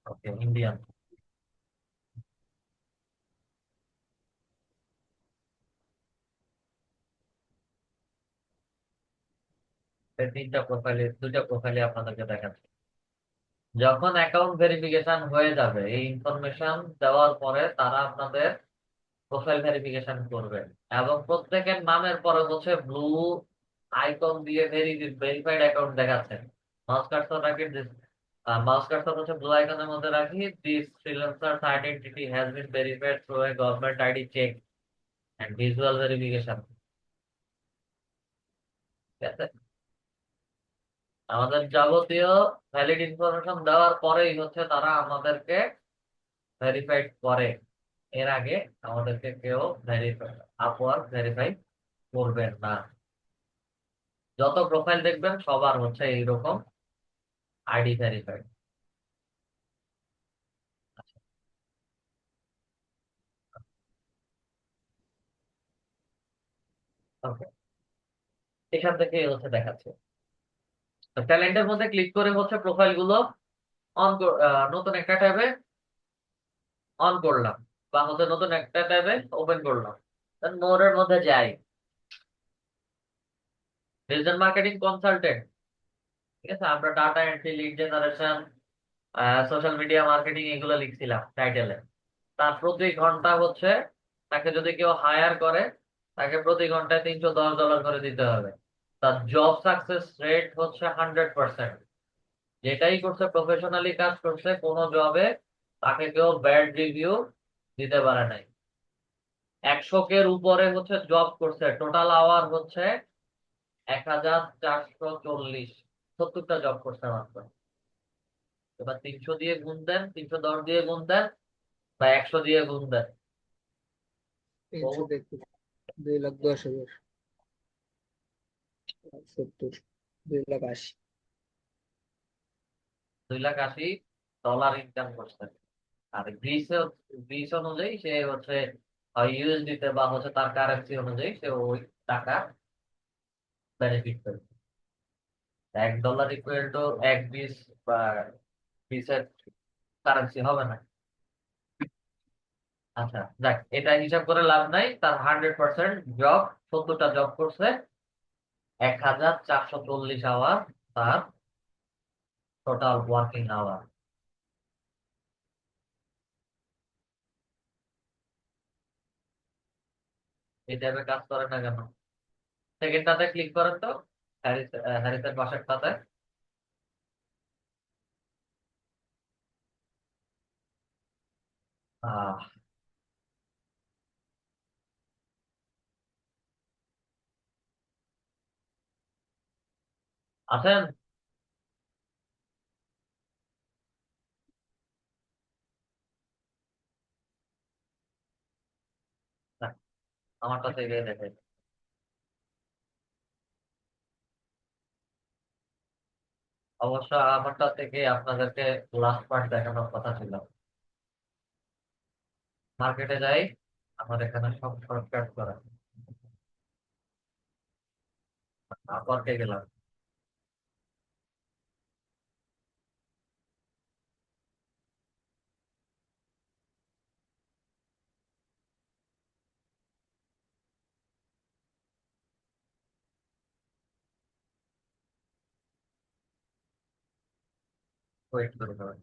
okay Indian. এই তিনটা প্রোফাইলে, দুইটা প্রোফাইলে আপনাদেরকে দেখাচ্ছে। যখন অ্যাকাউন্ট ভেরিফিকেশন হয়ে যাবে এই ইনফরমেশন দেওয়ার পরে তারা আপনাদের প্রোফাইল ভেরিফিকেশন করবে, এবং প্রত্যেকের নামের পরে হচ্ছে ব্লু আইকন দিয়ে ভেরিফাইড অ্যাকাউন্ট দেখাচ্ছে। মাউস কার্সর রাখি, মাউস কার্সর হচ্ছে ব্লু আইকনের মধ্যে রাখি, this freelancer's identity has been verified through a government ID check and visual verification. ঠিক আছে, আমাদের যাবতীয় ভ্যালিড ইনফরমেশন দেওয়ার পরেই হচ্ছে তারা আমাদেরকে ভেরিফাইড করে। এর আগে আমাদেরকে কেউ ভেরিফাই, আপওয়ার্ক ভেরিফাই করবেন না। যত প্রোফাইল দেখবেন সবার হচ্ছে এইরকম আইডি ভেরিফাইড। ওকে, এখান থেকে হচ্ছে দেখাচ্ছে। তো ট্যালেন্টের মধ্যে ক্লিক করে হচ্ছে প্রোফাইল গুলো অন, নতুন একটা ট্যাবে অন করলাম, বা হচ্ছে নতুন একটা ট্যাবে ওপেন করলাম। মোরের মধ্যে যাই, ডিজিটাল মার্কেটিং কনসালটেন্ট, ঠিক আছে, আমরা data entry, lead generation, social media marketing এগুলো লিখছিলাম টাইটেলে। তার প্রতি ঘন্টা হচ্ছে, তাকে যদি কেউ হায়ার করে, তাকে প্রতি ঘন্টায় $310 করে দিতে হবে। তার জব সাকসেস রেট হচ্ছে 100%। যেটাই করছে প্রফেশনালি কাজ করছে, কোনো জবে তাকে কেউ ব্যাড রিভিউ দিতে পারে নাই। 100 উপরে হচ্ছে জব করছে, টোটাল আওয়ার হচ্ছে 1440, 70টা জব করছে মাত্র। এবার 300 দিয়ে গুণ দেন, 310 দিয়ে গুণ দেন, বা 100 দিয়ে গুণ দেন। 300 2,10,000, 70, 2,80,000। $2,80,000 ইনকাম করছে। আর গ্রিসে, গ্রিস অনুযায়ী সে হচ্ছে ইউএসডি তে বা হচ্ছে তার কারেন্সি অনুযায়ী সে ওই টাকা বেনিফিট পাবে। $1 ইকুয়াল টু এক গ্রিস বা গ্রিসের কারেন্সি হবে না। আচ্ছা, দেখ, এটা হিসাব করে লাভ নাই। তার 100% জব, 70টা জব করছে, 1440 আওয়ার তার টোটাল ওয়ার্কিং আওয়ার। এই টাইপে কাজ করে না কেন? সেকেন্ডটাতে ক্লিক করেন তো, হ্যারিসের বাসারটাতে। আহ আছেন? না, আমারটা থেকে দেখে। অবশ্য আমারটা থেকে আপনাদেরকে লাস্ট পার্ট দেখানোর কথা ছিল। মার্কেটে যাই, আমার এখানে সব শর্টকাট করা। আপওয়ার্কে গেলাম, ওয়েট করে দেবেন।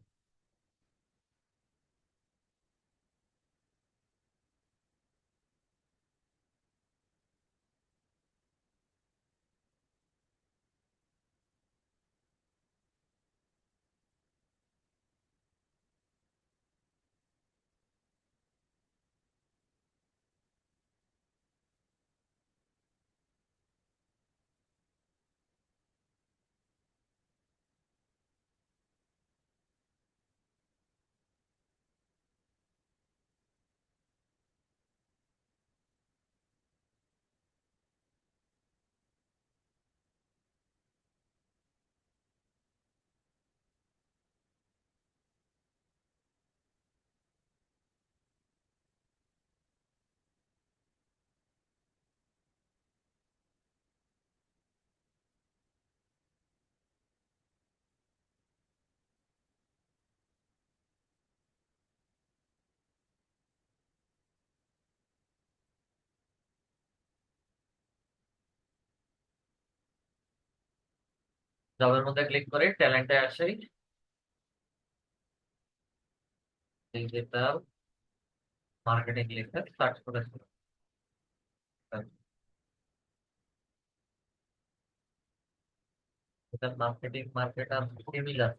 জবের মধ্যে ক্লিক করে ট্যালেন্টে আসি, ডিজিটাল মার্কেটিং লিখে সার্চ করেছি। Digital marketing, marketer similar.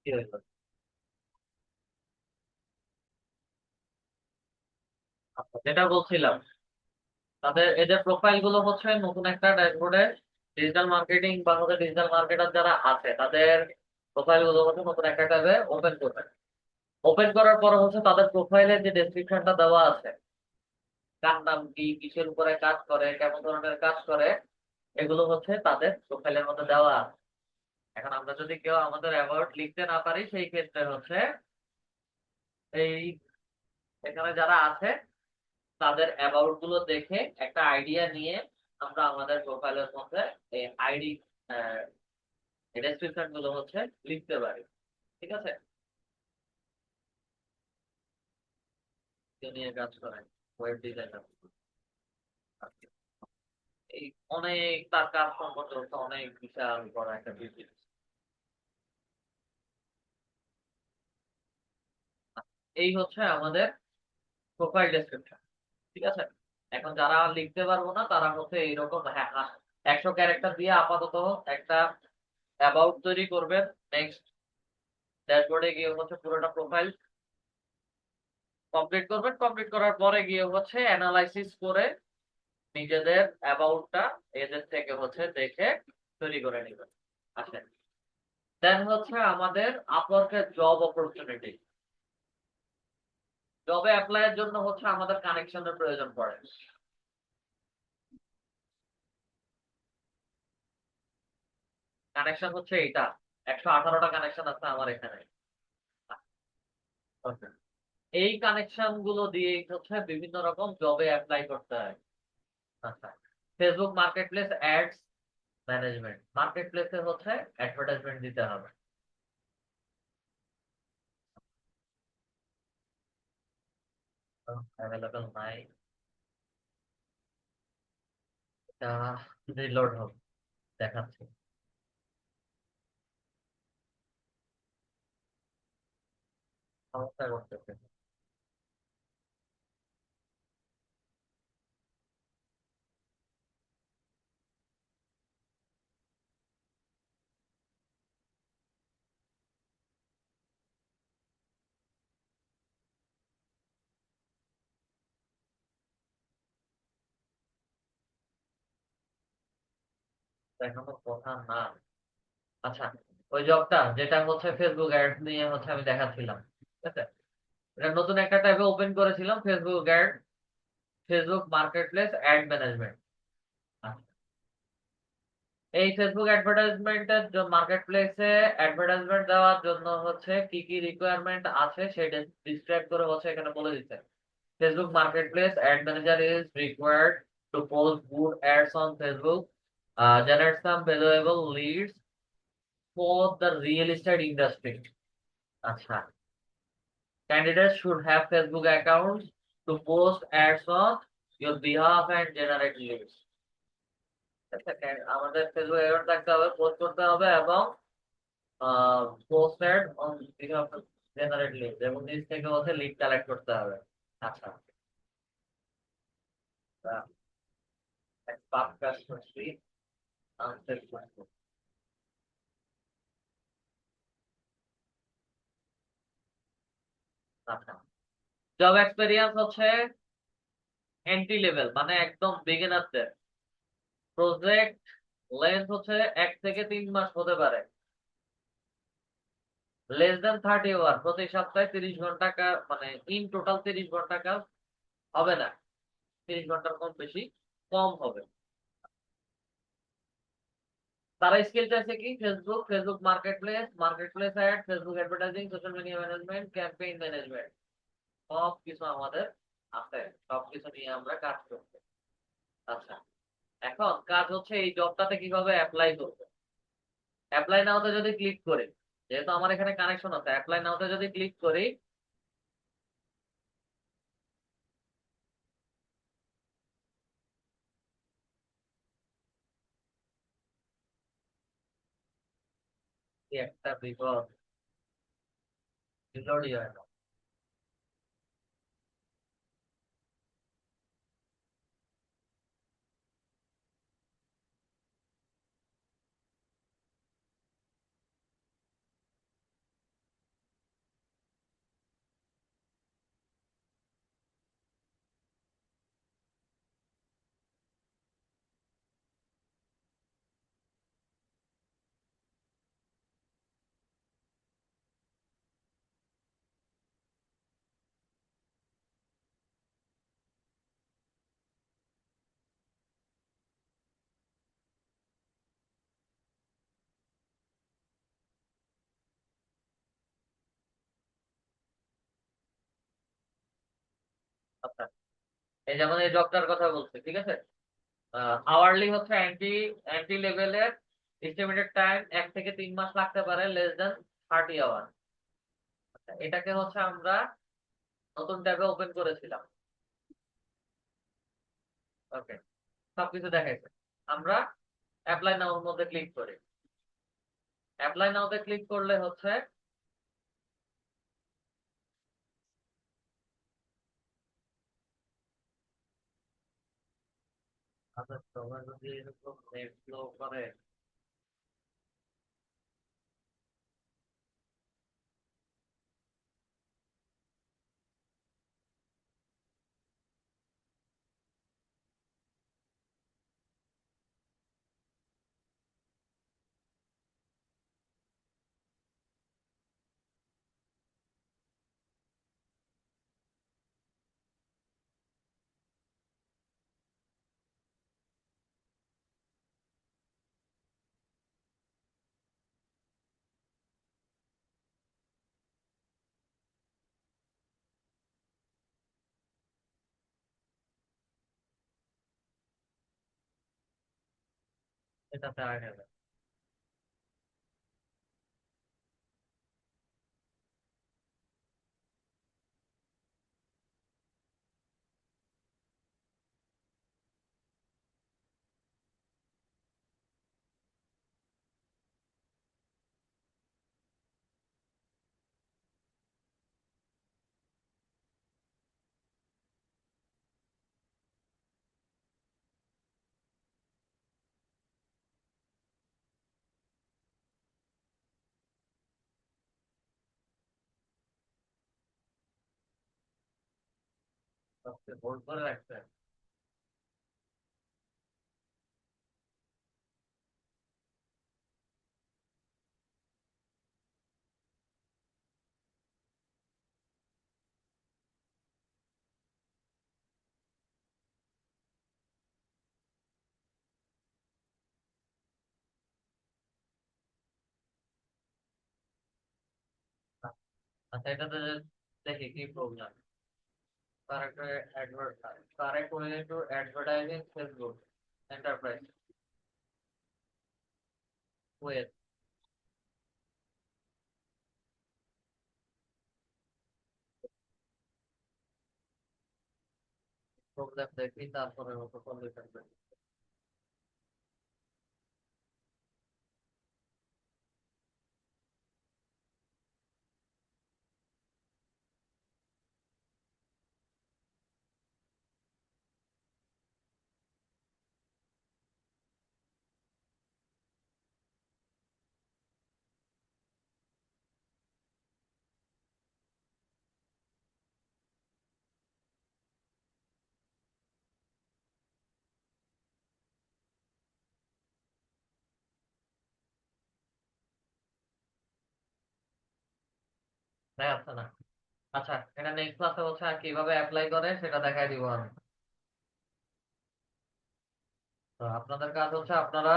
কি হইলো? আচ্ছা, যেটা বলছিলাম, এদের প্রোফাইল গুলো হচ্ছে নতুন একটা ড্যাশবোর্ডে ডিজিটাল মার্কেটিং বা হচ্ছে ডিজিটাল মার্কেটার যারা আছে তাদের প্রোফাইল গুলো হচ্ছে নতুন একটা ট্যাবে ওপেন করবে। ওপেন করার পর হচ্ছে তাদের প্রোফাইলের যে ডেসক্রিপশনটা দেওয়া আছে, কার নাম কি, কিসের উপরে কাজ করে, কেমন ধরনের কাজ করে, এগুলো হচ্ছে তাদের প্রোফাইলের মধ্যে দেওয়া আছে। এখন আমরা যদি কেউ আমাদের অ্যাবাউট লিখতে না পারি, সেই ক্ষেত্রে হচ্ছে এই এখানে যারা আছে তাদের অ্যাবাউট গুলো দেখে একটা আইডিয়া নিয়ে আমরা আমাদের প্রোফাইলের মধ্যে এই আইডি ডেসক্রিপশন গুলো হচ্ছে লিখতে পারি। ঠিক আছে, কেউ নিয়ে কাজ করেন, ওয়েব ডিজাইনার, এই অনেক তার কাজ সম্পর্কে হচ্ছে অনেক বিশাল বড় একটা বিজনেস। এই হচ্ছে আমাদের প্রোফাইল ডেসক্রিপশন। ঠিক আছে, এখন যারা লিখতে পারবো না তারা হচ্ছে এইরকম 100 ক্যারেক্টার দিয়ে আপাতত একটা অ্যাবাউট তৈরি করবেন। নেক্সট ড্যাশবোর্ডে গিয়ে হচ্ছে পুরোটা প্রোফাইল কমপ্লিট করবেন। কমপ্লিট করার পরে গিয়ে হচ্ছে অ্যানালাইসিস করে নিজেদের অ্যাবাউটটা এদের থেকে হচ্ছে দেখে তৈরি করে নেবেন। আসেন, দেন হচ্ছে আমাদের আপওয়ার্কের জব অপরচুনিটি। জবে অ্যাপ্লাইয়ের জন্য হচ্ছে আমাদের কানেকশনের প্রয়োজন পড়ে। কানেকশন হচ্ছে এইটা, 118টা কানেকশন আছে আমার এখানে। Okay. এই কানেকশন গুলো দিয়ে হচ্ছে বিভিন্ন রকম জবে অ্যাপ্লাই করতে হয়। আচ্ছা, Facebook market place ads management. Market প্লেসে হচ্ছে অ্যাডভার্টাইজমেন্ট দিতে হবে। অ্যাভেলেবল নাই, এটা রিলোড হবে, দেখাচ্ছি। সমস্যা করতেছে। দেখানোর কথা না। আচ্ছা, ওই জবটা যেটা হচ্ছে ফেসবুক অ্যাড নিয়ে হচ্ছে আমি দেখাচ্ছিলাম, ঠিক আছে, এটা নতুন একটা ট্যাবে ওপেন করেছিলাম, Facebook ad, Facebook market place ad management. এই ফেসবুক অ্যাডভার্টাইজমেন্টের জন্য মার্কেট প্লেসে অ্যাডভার্টাইজমেন্ট দেওয়ার জন্য হচ্ছে কি কি রিকোয়ারমেন্ট আছে সেটা ডিসক্রাইব করে হচ্ছে এখানে বলে দিচ্ছে। Facebook market place add manager is required to post good ads on Facebook, generate some valuable leads for the real estate industry. আচ্ছা, candidates should have Facebook accounts to post ads on your behalf and generate leads. আচ্ছা, আমাদের Facebook account থাকতে হবে, post করতে হবে এবং posted on behalf generate lead, এবং নিজ থেকে হচ্ছে লিড কালেক্ট করতে হবে। আচ্ছা, পাঁচ কাজ করছি, আনসেট করছি। আচ্ছা, জব এক্সপেরিয়েন্স হচ্ছে এন্ট্রি লেভেল, মানে একদম বিগিনারদের। প্রজেক্ট লেন্থ হচ্ছে 1 থেকে 3 মাস হতে পারে। লেস দেন 30 আওয়ার, প্রতি সপ্তাহে 30 ঘন্টা কাজ, মানে ইন টোটাল 30 ঘন্টা কাজ হবে না, 30 ঘন্টার কম বেশি কম হবে। তারা স্কিল চাইছে কি, Facebook, Facebook market place ad, Facebook advertising, social media management, campaign management, সব কিছু আমাদের আছে, সবকিছু নিয়ে আমরা কাজ করবো। আচ্ছা, এখন কাজ হচ্ছে এই জবটাতে কিভাবে অ্যাপ্লাই করবো। অ্যাপ্লাই নাওতে যদি ক্লিক করি, যেহেতু আমার এখানে কানেকশন আছে, অ্যাপ্লাই নাওতে যদি ক্লিক করি, কি একটা বিপদ, রিলোডই হয় না। এই যেমন এই জবটার কথা বলছি, ঠিক আছে? আওয়ারলি হচ্ছে এন্ট্রি এন্ট্রি লেভেলের এস্টিমেটেড টাইম 1 থেকে 3 মাস লাগতে পারে, লেস দেন 30 আওয়ার। এটাকে হচ্ছে আমরা নতুন ট্যাবে ওপেন করেছিলাম। ওকে, সবকিছু দেখাইছে। আমরা অ্যাপ্লাই নাও মধ্যে ক্লিক করি। অ্যাপ্লাই নাওতে ক্লিক করলে হচ্ছে আপনার সবাই যদি এরকম নেট স্লো করে। এটাতে আগে যাবে। সবচেয়ে হোল্ড করে রাখছে। আচ্ছা, এটাতে দেখি কি problem. Correct way to advertising Facebook enterprise with problem দেখি, তারপরে হয়তো সলিউশন করি। তাই আছে না? আচ্ছা, এটা নেক্সট ক্লাসে হচ্ছে আর কিভাবে অ্যাপ্লাই করে সেটা দেখাই দিব আমি। তো আপনাদের কাজ হচ্ছে আপনারা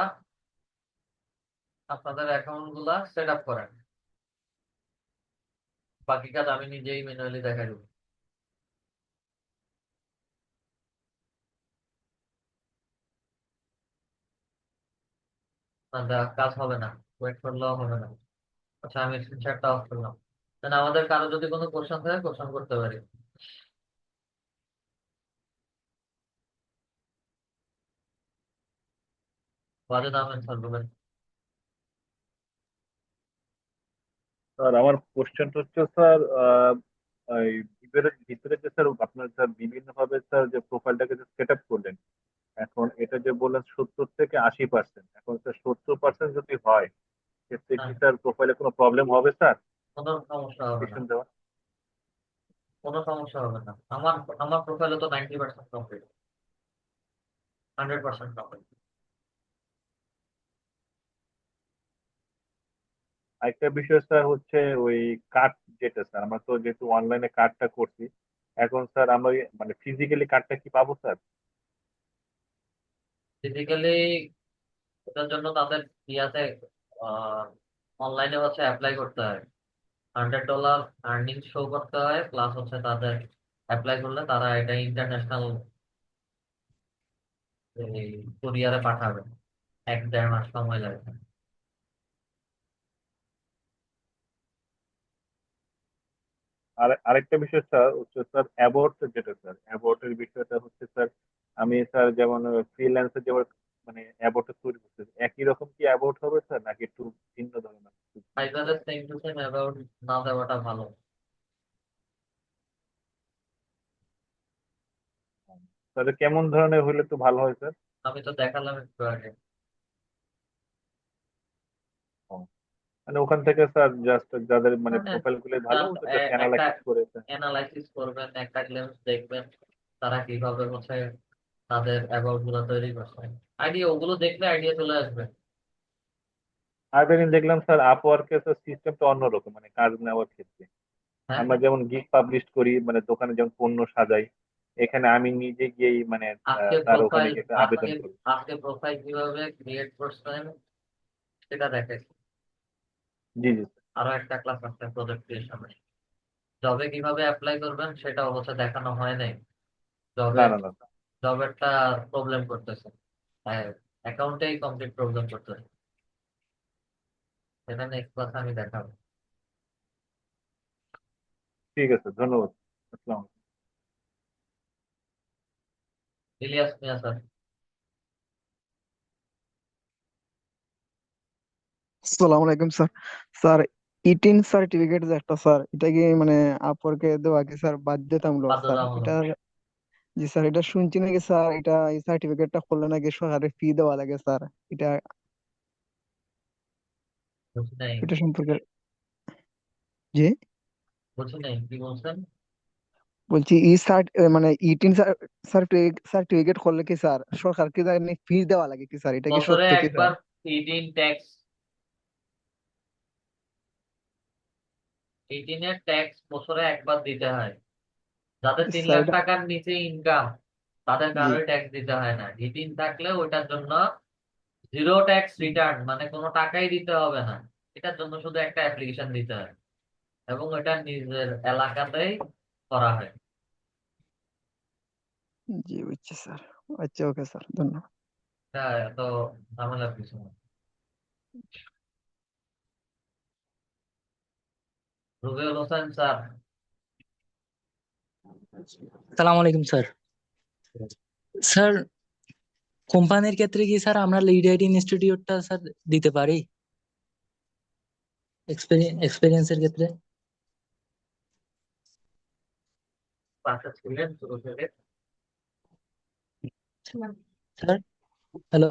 আপনাদের অ্যাকাউন্ট গুলা সেট আপ করেন। বাকি কাজ আমি নিজেই ম্যানুয়ালি দেখাই দিব। না, কাজ হবে না, ওয়েট করলেও হবে না। আচ্ছা, আমি স্ক্রিনশটটা অফ করলাম। দেন আমাদের কারো যদি কোনো কোশ্চেন থাকে কোশ্চেন করতে পারি। ওয়াজেদ আহমেদ স্যার বলেন। স্যার আমার কোশ্চেনটা হচ্ছে স্যার, এই ভিতরে ভিতরে যে স্যার আপনার স্যার বিভিন্ন ভাবে স্যার যে প্রোফাইলটাকে যে সেট আপ করলেন, এখন এটা যে বললেন 70 থেকে 80%, এখন স্যার 70% যদি হয় সেক্ষেত্রে কি হ্যাঁ, স্যার প্রোফাইলে কোনো প্রবলেম হবে স্যার? কোনো সমস্যা হবে না। ভেরিফিকেশন দেওয়া? কোনো সমস্যা হবে না। আমার আমার প্রোফাইলে তো 90% কমপ্লিট, 100% কমপ্লিট। আরেকটা বিষয় স্যার হচ্ছে ওই কার্ড, যেটা স্যার আমরা তো যেহেতু অনলাইনে কার্ডটা করছি, এখন স্যার আমরা মানে ফিজিক্যালি কার্ডটা কি পাবো স্যার? ফিজিক্যালি এটার জন্য তাদের ইয়াতে অনলাইনে হচ্ছে অ্যাপ্লাই করতে হয়। $100 আর্নিং শো করতে হয়, প্লাস হচ্ছে তাদের অ্যাপ্লাই করলে তারা এটা ইন্টারন্যাশনাল এই কুরিয়ারে পাঠাবেন, 1-1.5 মাস সময় লাগবে। আর আরেকটা বিষয় স্যার হচ্ছে স্যার অ্যাবর্ট, যেটা স্যার অ্যাবর্টের বিষয়টা হচ্ছে স্যার, আমি স্যার যেমন ফ্রিল্যান্সে যেমন মানে অ্যাবর্ট তৈরি করতেছি, একই রকম কি অ্যাবর্ট হবে স্যার নাকি একটু ভিন্ন ধরনের? ফাইবারের সেম টু সেম অ্যাবাউট না দেওয়াটা ভালো। তাহলে কেমন ধরনের হইলে তো ভালো হয় স্যার? আমি তো দেখালাম একটু আগে। মানে ওখান থেকে স্যার জাস্ট যাদের মানে মানে প্রোফাইল গুলো ভালো জাস্ট জাস্ট একটা অ্যানালাইসিস করে স্যার। অ্যানালাইসিস করবেন, একটা গ্লেন্স দেখবেন তারা কিভাবে হচ্ছে তাদের অ্যাবাউট গুলো তৈরি করছে। আইডিয়া ওগুলো দেখলে আইডিয়া চলে আসবে। আরেকটা জিনিস দেখলাম স্যার, আপওয়ার্কের সিস্টেমটা অন্যরকম মানে কাজ নেওয়ার ক্ষেত্রে। হ্যাঁ, আমরা যেমন গিগ পাবলিশ করি মানে দোকানে যেমন পণ্য সাজাই, এখানে আমি নিজে গিয়েই মানে আজকে তার ওখানে প্রোফাইল গিয়ে একটা আজকে আবেদন করি। আজকে প্রোফাইল কিভাবে ক্রিয়েট করছেন সেটা দেখাইছি। জি জি স্যার। আরো একটা ক্লাস আছে প্রজেক্ট ক্রিয়েশনে। জবে কিভাবে অ্যাপ্লাই করবেন সেটাও হচ্ছে দেখানো হয় নাই। না জবের না না। জবেরটা প্রবলেম করতেছে, অ্যাকাউন্টেই কমপ্লিট প্রবলেম করতেছে। সেটা নেক্সট ক্লাস আমি দেখাবো। ঠিক আছে, ধন্যবাদ। আসসালাম। ইলিয়াস মিয়া স্যার। আসসালামু আলাইকুম স্যার। স্যার, ইটিন সার্টিফিকেট যে একটা স্যার, এটা কি মানে আপরকে দেওয়া কি স্যার বাধ্যতামূলক স্যার বাধ্যতামূলক। এটা? জি স্যার, এটা শুনছি নাকি স্যার, এটা এই সার্টিফিকেটটা করলে নাকি সরকারি ফি দেওয়া লাগে স্যার, এটা বুঝি নাই, এটা সম্পর্কে জি বুঝি নাই কি বলছেন। বলছি ই সার্ট মানে ইটিন সার্টিফিকেট করলে কি স্যার সরকারকে জানি ফি দেওয়া লাগে কি স্যার, এটা কি বছরে সত্য কি স্যার? একবার ইডিন ট্যাক্স, 18 এর ট্যাক্স বছরে একবার দিতে হয়। যাদের তিন স্যার লাখ এটা টাকার নিচে ইনকাম তাদের জি কারোই ট্যাক্স দিতে হয় না। ইডিন থাকলে ওইটার জন্য জিরো ট্যাক্স রিটার্ন, মানে কোনো টাকাই দিতে হবে না। এটার জন্য শুধু একটা অ্যাপ্লিকেশন দিতে হয় এবং এটা নিজের এলাকাতেই করা হয়। জি বুঝছি স্যার। আচ্ছা, ওকে স্যার, ধন্যবাদ। এটা এত ঝামেলার কিছু না। রুবেল হোসেন স্যার। সালাম আলাইকুম স্যার। স্যার, কোম্পানির ক্ষেত্রে কি স্যার আমরা লিড রাইটিং ইনস্টিটিউটটা স্যার দিতে পারি এক্সপেরিয়েন্সের ক্ষেত্রে? ক্লাসে ছিলেন শুরু থেকে? Sir, hello.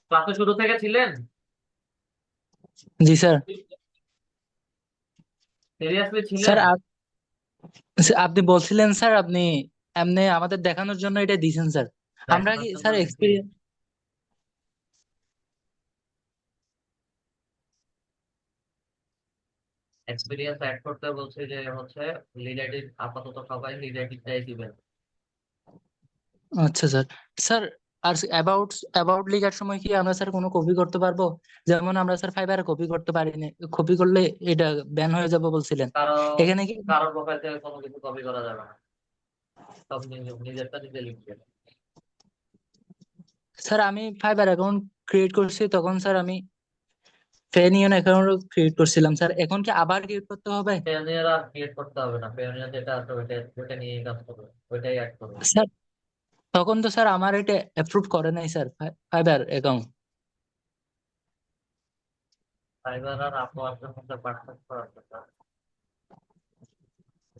ক্লাসে শুরু থেকে ছিলেন? জি স্যার। সিরিয়াসলি স্যার ছিলেন? আপনি বলছিলেন স্যার আপনি এমনি আমাদের দেখানোর জন্য এটা দিয়েছেন স্যার। আমরা কি দেখানোর জন্য স্যার নাকি এক্সপিরিয়েন্স? এক্সপিরিয়েন্স অ্যাড করতে বলছে যে হচ্ছে লিড এডিট, আপাতত সবাই লিড এডিটটাই দিবেন। আচ্ছা স্যার। স্যার, আর অ্যাবাউট অ্যাবাউট লেখার সময় কি আমরা স্যার কোনো কপি করতে পারবো? যেমন আমরা স্যার ফাইবারে কপি করতে পারি না, কপি করলে এটা ব্যান হয়ে যাবে বলছিলেন। কারো এখানে কি কারোর প্রোফাইল থেকে কোনো কিছু কপি করা যাবে না, সব নিজেরটা নিজে লিখবেন। স্যার আমি ফাইবার অ্যাকাউন্ট ক্রিয়েট করছি তখন স্যার আমি ফেনিয়ন অ্যাকাউন্ট ক্রিয়েট করছিলাম স্যার, এখন কি আবার ক্রিয়েট করতে হবে? পেওনিয়ার আর ক্রিয়েট করতে হবে না, পেওনিয়ার যেটা আছে ওইটা নিয়েই কাজ করবে, ওইটাই অ্যাড করবে। স্যার তখন তো স্যার আমার এটা অ্যাপ্রুভ করে নাই স্যার ফাইবার অ্যাকাউন্ট। ফাইবার আর আপওয়ার্কের মধ্যে পার্থক্য আছে স্যার।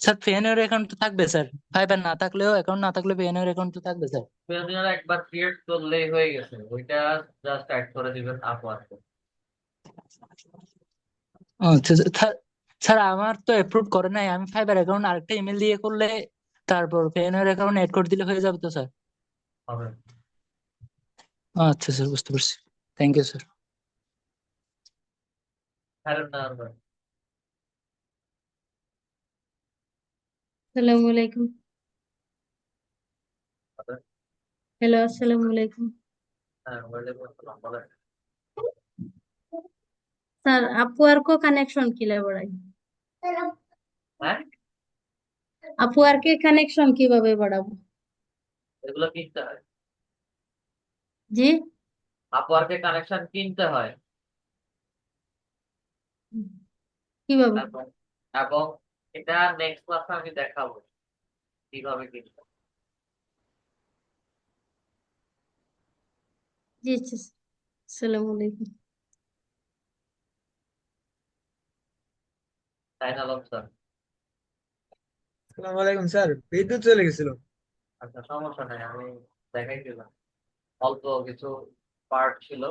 স্যার পেওনিয়র অ্যাকাউন্ট তো থাকবে স্যার, ফাইবার না থাকলেও অ্যাকাউন্ট না থাকলে পেওনিয়র অ্যাকাউন্ট তো থাকবে স্যার। পেওনিয়ার একবার ক্রিয়েট করলেই হয়ে গেছে, ওইটা জাস্ট অ্যাড করে দিবেন আপওয়ার্কে। আচ্ছা স্যার। স্যার আমার তো অ্যাপ্রুভ করে নাই, আমি ফাইবার অ্যাকাউন্ট আরেকটা ইমেল দিয়ে করলে তারপর পেওনিয়র অ্যাকাউন্ট অ্যাড করে দিলে হয়ে যাবে তো স্যার? হবে। আচ্ছা স্যার, বুঝতে পারছি। Thank you sir. ফেরত নেওয়ার পর আসসালামু আলাইকুম। হবে। হ্যালো, আসসালামু আলাইকুম। হ্যাঁ, ওয়ালাইকুম আসসালাম, বলেন। স্যার, আপুয়ার কো কানেকশন কিলে বাড়াই? হ্যাঁ, আপুয়ার কে কানেকশন কিভাবে বাড়াবো? এগুলো কিনতে হয়। জি। আপওয়ার্কে কানেকশন কিনতে হয় কিভাবে? এবং এবং এটা নেক্সট ক্লাসে আমি দেখাবো কিভাবে কিনতে হয়। জি জি। আসসালামু আলাইকুম। তাই না লব স্যার? আসসালামু আলাইকুম স্যার, বিদ্যুৎ চলে গেছিল। আচ্ছা, সমস্যা নেই, আমি দেখাই দিলাম। অল্প কিছু পার্ট ছিল,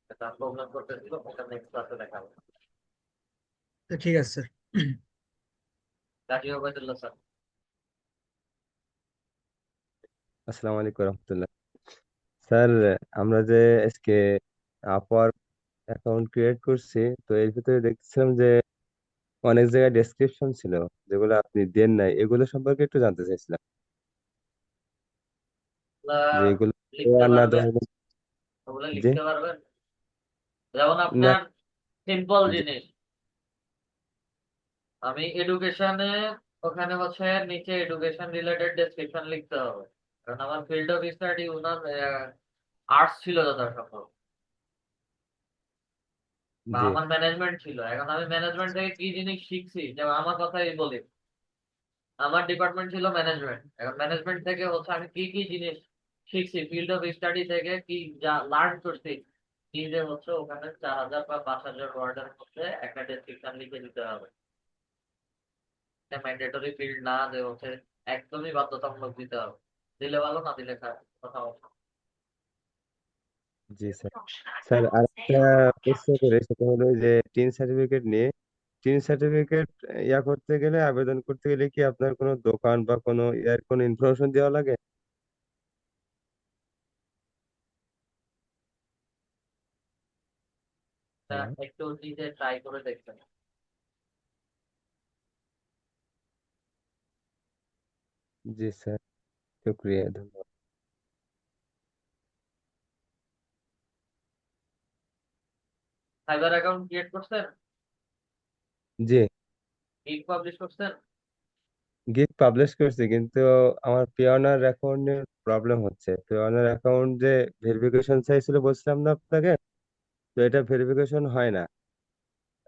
এটা প্রবলেম করতেছিল, ওটা নেক্সট ক্লাসে দেখাবো। তো ঠিক আছে স্যার। কাজী ওবায়দুল্লাহ স্যার। আসসালামু আলাইকুম রহমতুল্লাহ। স্যার, আমরা যে আজকে আপওয়ার্ক অ্যাকাউন্ট ক্রিয়েট করছি, তো এর ভিতরে দেখছিলাম যে অনেক জায়গায় ডেসক্রিপশন ছিল যেগুলো আপনি দেন নাই, এগুলো সম্পর্কে একটু জানতে চাইছিলাম ওগুলা যে এগুলো লিখতে দেওয়া না পারবেন? দেওয়া। ওগুলা জি। লিখতে পারবেন? যেমন না। আপনার সিম্পল জি। জিনিস, আমি এডুকেশনে ওখানে হচ্ছে নিচে এডুকেশন রিলেটেড ডেসক্রিপশন লিখতে হবে, কারণ আমার ফিল্ড অফ স্টাডি উনার আর্টস ছিল যথাসম্ভব, বা জি। আমার ম্যানেজমেন্ট ছিল। এখন আমি ম্যানেজমেন্ট থেকে কি জিনিস শিখছি, যেমন আমার কথাই বলি, আমার ডিপার্টমেন্ট ছিল ম্যানেজমেন্ট। এখন ম্যানেজমেন্ট থেকে হচ্ছে আমি কি কি জিনিস শিখছি, ফিল্ড অফ স্টাডি থেকে কি যা লার্ন করছি, নিজে হচ্ছে ওখানে 4000 বা 5000 ওয়ার্ডের মধ্যে একটা ডেসক্রিপশন লিখে দিতে হবে। এটা ম্যান্ডেটরি ফিল্ড না যে হচ্ছে একদমই বাধ্যতামূলক দিতে হবে, দিলে ভালো, না দিলে খারাপ, কথা বলছো। জি স্যার। স্যার, আরেকটা প্রশ্ন করে, সেটা হলো যে টিন সার্টিফিকেট নিয়ে, টিন সার্টিফিকেট করতে গেলে, আবেদন করতে গেলে কি আপনার কোনো দোকান বা কোনো কোনো ইনফরমেশন দেওয়া লাগে? এটা হ্যালো। একটু নিজে ট্রাই করে দেখবেন। জি স্যার, শুক্রিয়া, ধন্যবাদ। সাইবার অ্যাকাউন্ট ক্রিয়েট করছেন? জি। গিগ পাবলিশ করছেন? গিগ পাবলিশ করছি, কিন্তু আমার পিওনার অ্যাকাউন্টের প্রবলেম হচ্ছে। পিওনার অ্যাকাউন্ট যে ভেরিফিকেশন চাইছিল বলছিলাম না আপনাকে, তো এটা ভেরিফিকেশন হয় না।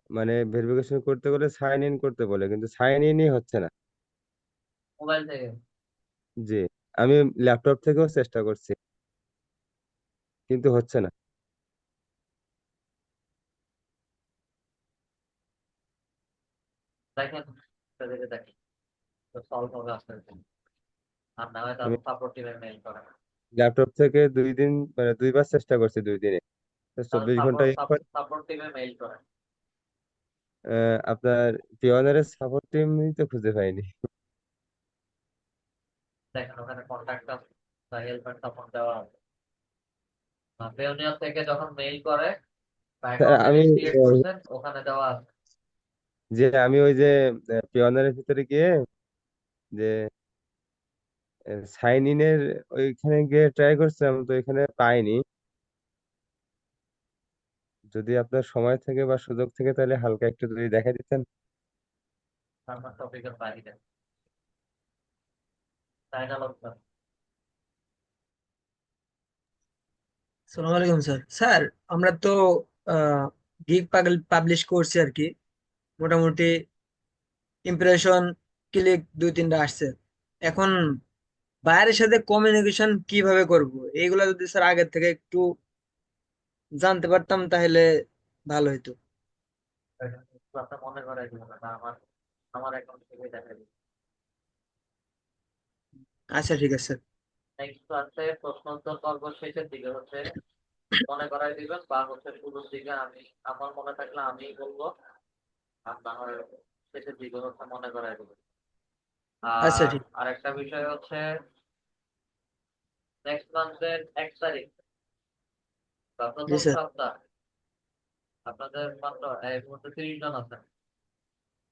মানে ভেরিফিকেশন করতে গেলে সাইন ইন করতে বলে, কিন্তু সাইন ইনই হচ্ছে না। মোবাইল থেকে? জি। আমি ল্যাপটপ থেকেও চেষ্টা করছি, কিন্তু হচ্ছে না। দেখেন, এটা থেকে দেখেন, তো সলভ হবে আস্তে আস্তে। আর না হয় আমি তারপর সাপোর্ট টিমে মেইল করেন। ল্যাপটপ থেকে 2 দিন, মানে 2 বার চেষ্টা করছি 2 দিনে। তো তাহলে 24 ঘন্টা সাপোর্ট পর সাপোর্ট টিমে মেইল করেন। আপনার পিওনারের সাপোর্ট টিমই তো খুঁজে পাইনি। দেখেন ওখানে কন্ট্যাক্ট বা হেল্প এন্ড সাপোর্ট দেওয়া আছে। পেওনিয়ার থেকে যখন মেইল করে বা স্যার, অ্যাকাউন্ট আমি ডিটেইলস ক্রিয়েট করছেন, ওখানে দেওয়া আছে। আমি ওই যে পিওনারের ভিতরে গিয়ে যে সাইন ইনের ওইখানে গিয়ে ট্রাই করছিলাম, তো এখানে পাইনি। যদি আপনার সময় থেকে বা সুযোগ থেকে, তাহলে হালকা একটু যদি দেখা দিতেন। আমার টপিকের বাইরে, তাই না লোকটা? আসসালামু আলাইকুম স্যার। স্যার, আমরা তো গিগ পাবলিশ করছি আর কি, মোটামুটি ইমপ্রেশন ক্লিক 2-3টা আসছে। এখন বাইরের সাথে কমিউনিকেশন কিভাবে করব, এইগুলা যদি স্যার আগের থেকে একটু জানতে পারতাম তাহলে ভালো হতো। ক্লাসে মনে করাই দিল না, আমার আমার অ্যাকাউন্ট থেকে দেখা দিল। আচ্ছা ঠিক আছে স্যার। নেক্সট ক্লাসে প্রশ্ন উত্তর পর্ব শেষের দিকে হচ্ছে মনে করাই দিবেন, বা হচ্ছে শুরুর দিকে আমি, আমার মনে থাকলে আমি বলবো, আর না হয় শেষের দিকে হচ্ছে মনে করাই দিবেন। আচ্ছা আর ঠিক। আরেকটা বিষয় হচ্ছে নেক্সট মান্থের 1 তারিখ বা জি প্রথম স্যার। সপ্তাহ আপনাদের মাত্র এই মুহূর্তে 30 জন আছেন।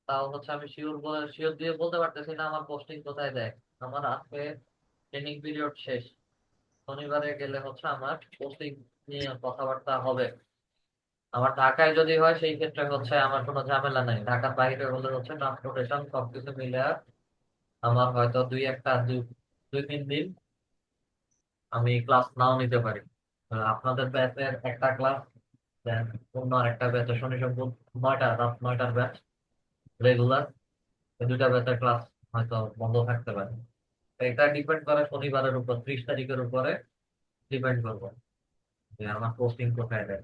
তাও হচ্ছে আমি শিওর দিয়ে বলতে পারতেছি না আমার পোস্টিং কোথায় দেয়। আমার আজকে ট্রেনিং পিরিয়ড শেষ, শনিবারে গেলে হচ্ছে আমার পোস্টিং নিয়ে কথাবার্তা হবে। আমার ঢাকায় যদি হয় সেই ক্ষেত্রে হচ্ছে আমার কোনো ঝামেলা নাই, ঢাকার বাইরে হলে হচ্ছে ট্রান্সপোর্টেশন সবকিছু মিলে আমার হয়তো দুই 3 দিন আমি ক্লাস নাও নিতে পারি। আপনাদের ব্যাচের একটা ক্লাস, দেন অন্য আরেকটা ব্যাচের শনি সোম বুধ 9টা, রাত 9টার ব্যাচ রেগুলার। এই দুইটা ব্যাচের ক্লাস হয়তো বন্ধ থাকতে পারে। তো এটা ডিপেন্ড করে শনিবারের উপর, 30 তারিখের উপরে ডিপেন্ড করবো যে আমার পোস্টিং কোথায় দেয়।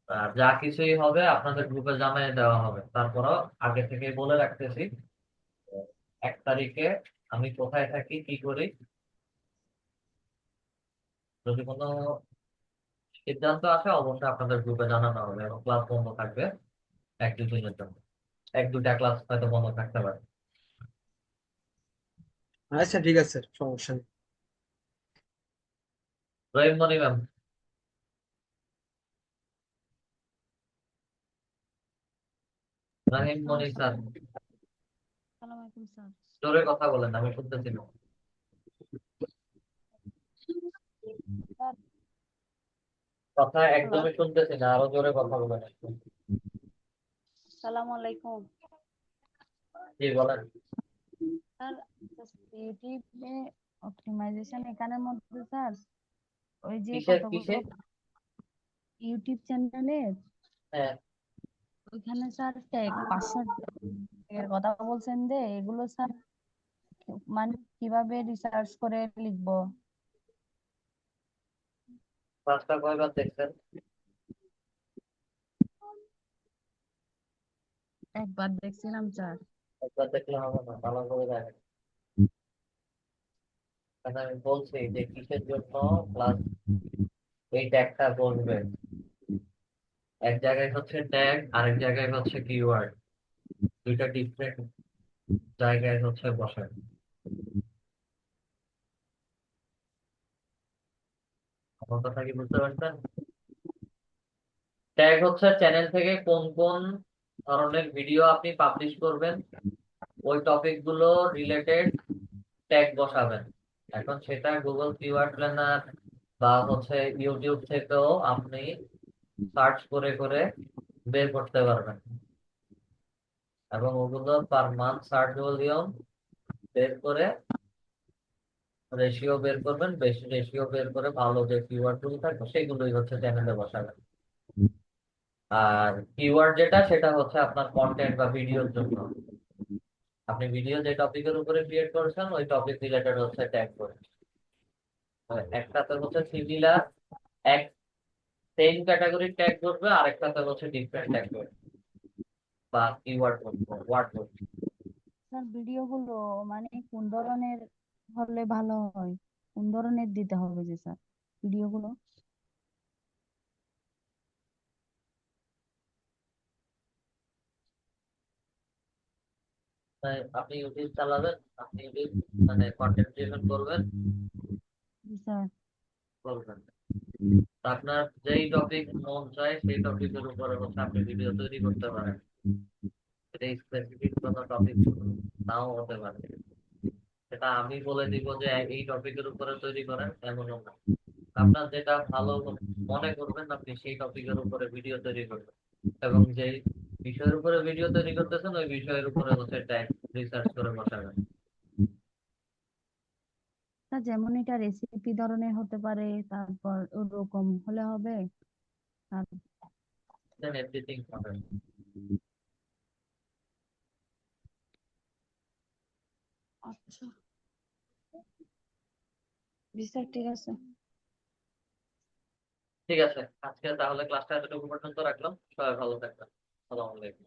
আর যা কিছুই হবে আপনাদের গ্রুপে জানিয়ে দেওয়া হবে। তারপরও আগে থেকেই বলে রাখতেছি, 1 তারিখে আমি কোথায় থাকি, কি করি, যদি কোনো সিদ্ধান্ত আসে অবশ্যই আপনাদের গ্রুপে জানানো হবে, এবং ক্লাস বন্ধ থাকবে 1-2 দিনের জন্য। 1-2টা ক্লাস হয়তো বন্ধ থাকতে পারে। আচ্ছা ঠিক আছে স্যার, সমস্যা নেই। রহিম মনি ম্যাম, রাহিম মনি স্যার, আসসালামু আলাইকুম স্যার। জোরে কথা বলেন, আমি শুনতেছি না। স্যার, কথা হ্যালো, একদমই শুনতেছি না, আরো জোরে কথা বলেন। আসসালামু আলাইকুম জি বলেন। স্যার। ইউটিউবে অপটিমাইজেশন এখানের মধ্যে স্যার, ওই যে কিসে? কতগুলো ইউটিউব চ্যানেলে, হ্যাঁ, ওইখানে স্যার ট্যাগ 500 এর কথা বলছেন যে, এগুলো স্যার মানে কিভাবে রিসার্চ করে লিখবো? ক্লাসটা কয়বার দেখছেন? একবার দেখছিলাম স্যার। একবার দেখলে হবে না, ভালো করে দেখেন। কারণ আমি বলছি যে কিসের জন্য ক্লাস এই ট্যাগটা বসবে। এক জায়গায় হচ্ছে ট্যাগ, আরেক জায়গায় হচ্ছে কিওয়ার্ড, দুইটা ডিফারেন্ট জায়গায় হচ্ছে বসে। আমার কথা কি বুঝতে পারছেন? ট্যাগ হচ্ছে চ্যানেল থেকে কোন কোন ধরনের ভিডিও আপনি পাবলিশ করবেন, ওই টপিক গুলো রিলেটেড ট্যাগ বসাবেন। এখন সেটা গুগল কিওয়ার্ড প্ল্যানার বা হচ্ছে ইউটিউব থেকেও আপনি সার্চ করে করে বের করতে পারবেন, এবং ওগুলো পার মান্থ সার্চ ভলিউম বের করে রেশিও বের করবেন। বেশি রেশিও বের করে ভালো যে কিওয়ার্ড গুলো থাকবে সেগুলোই হচ্ছে চ্যানেলে বসাবেন। আর কিওয়ার্ড যেটা, সেটা হচ্ছে আপনার কন্টেন্ট বা ভিডিওর জন্য। আপনি ভিডিও যে টপিকের উপরে ক্রিয়েট করেছেন ওই টপিক রিলেটেড হচ্ছে ট্যাগ করে। একটাতে হচ্ছে সিমিলার, এক সেম ক্যাটাগরির ট্যাগ করবে, আরেকটাতে হচ্ছে ডিফারেন্ট ট্যাগ করবে বা কিওয়ার্ড করবে, ওয়ার্ড করবে। স্যার, ভিডিওগুলো মানে কোন ধরনের হলে ভালো হয়? কোন ধরনের দিতে হবে যে স্যার ভিডিওগুলো? তাই আপনি ইউটিউব চালাবেন, আপনি ইউটিউব মানে কন্টেন্ট ক্রিয়েশন করবেন, জি স্যার। করবেন। তা আপনার যেই টপিক মন চায় সেই টপিকের উপরে হচ্ছে আপনি ভিডিও তৈরি করতে পারেন। এটা স্পেসিফিক কোনো টপিক নাও হতে পারে, সেটা আমি বলে দিব যে এই টপিকের উপরে তৈরি করেন এমনও না। আপনার যেটা ভালো মনে করবেন আপনি সেই টপিকের উপরে ভিডিও তৈরি করবেন, এবং যেই বিষয়ের উপরে ভিডিও তৈরি করতেছেন ওই বিষয়ের উপরে হচ্ছে ট্যাগ রিসার্চ করে বসাবেন। স্যার, যেমন এটা রেসিপি ধরনের হতে পারে, তারপর ওরকম হলে হবে? আর দেন এভরিথিং হবে। আচ্ছা, জি স্যার, ঠিক আছে। ঠিক আছে, আজকে তাহলে ক্লাসটা এতটুকু পর্যন্ত রাখলাম। সবাই ভালো থাকবেন। আসসালামু আলাইকুম।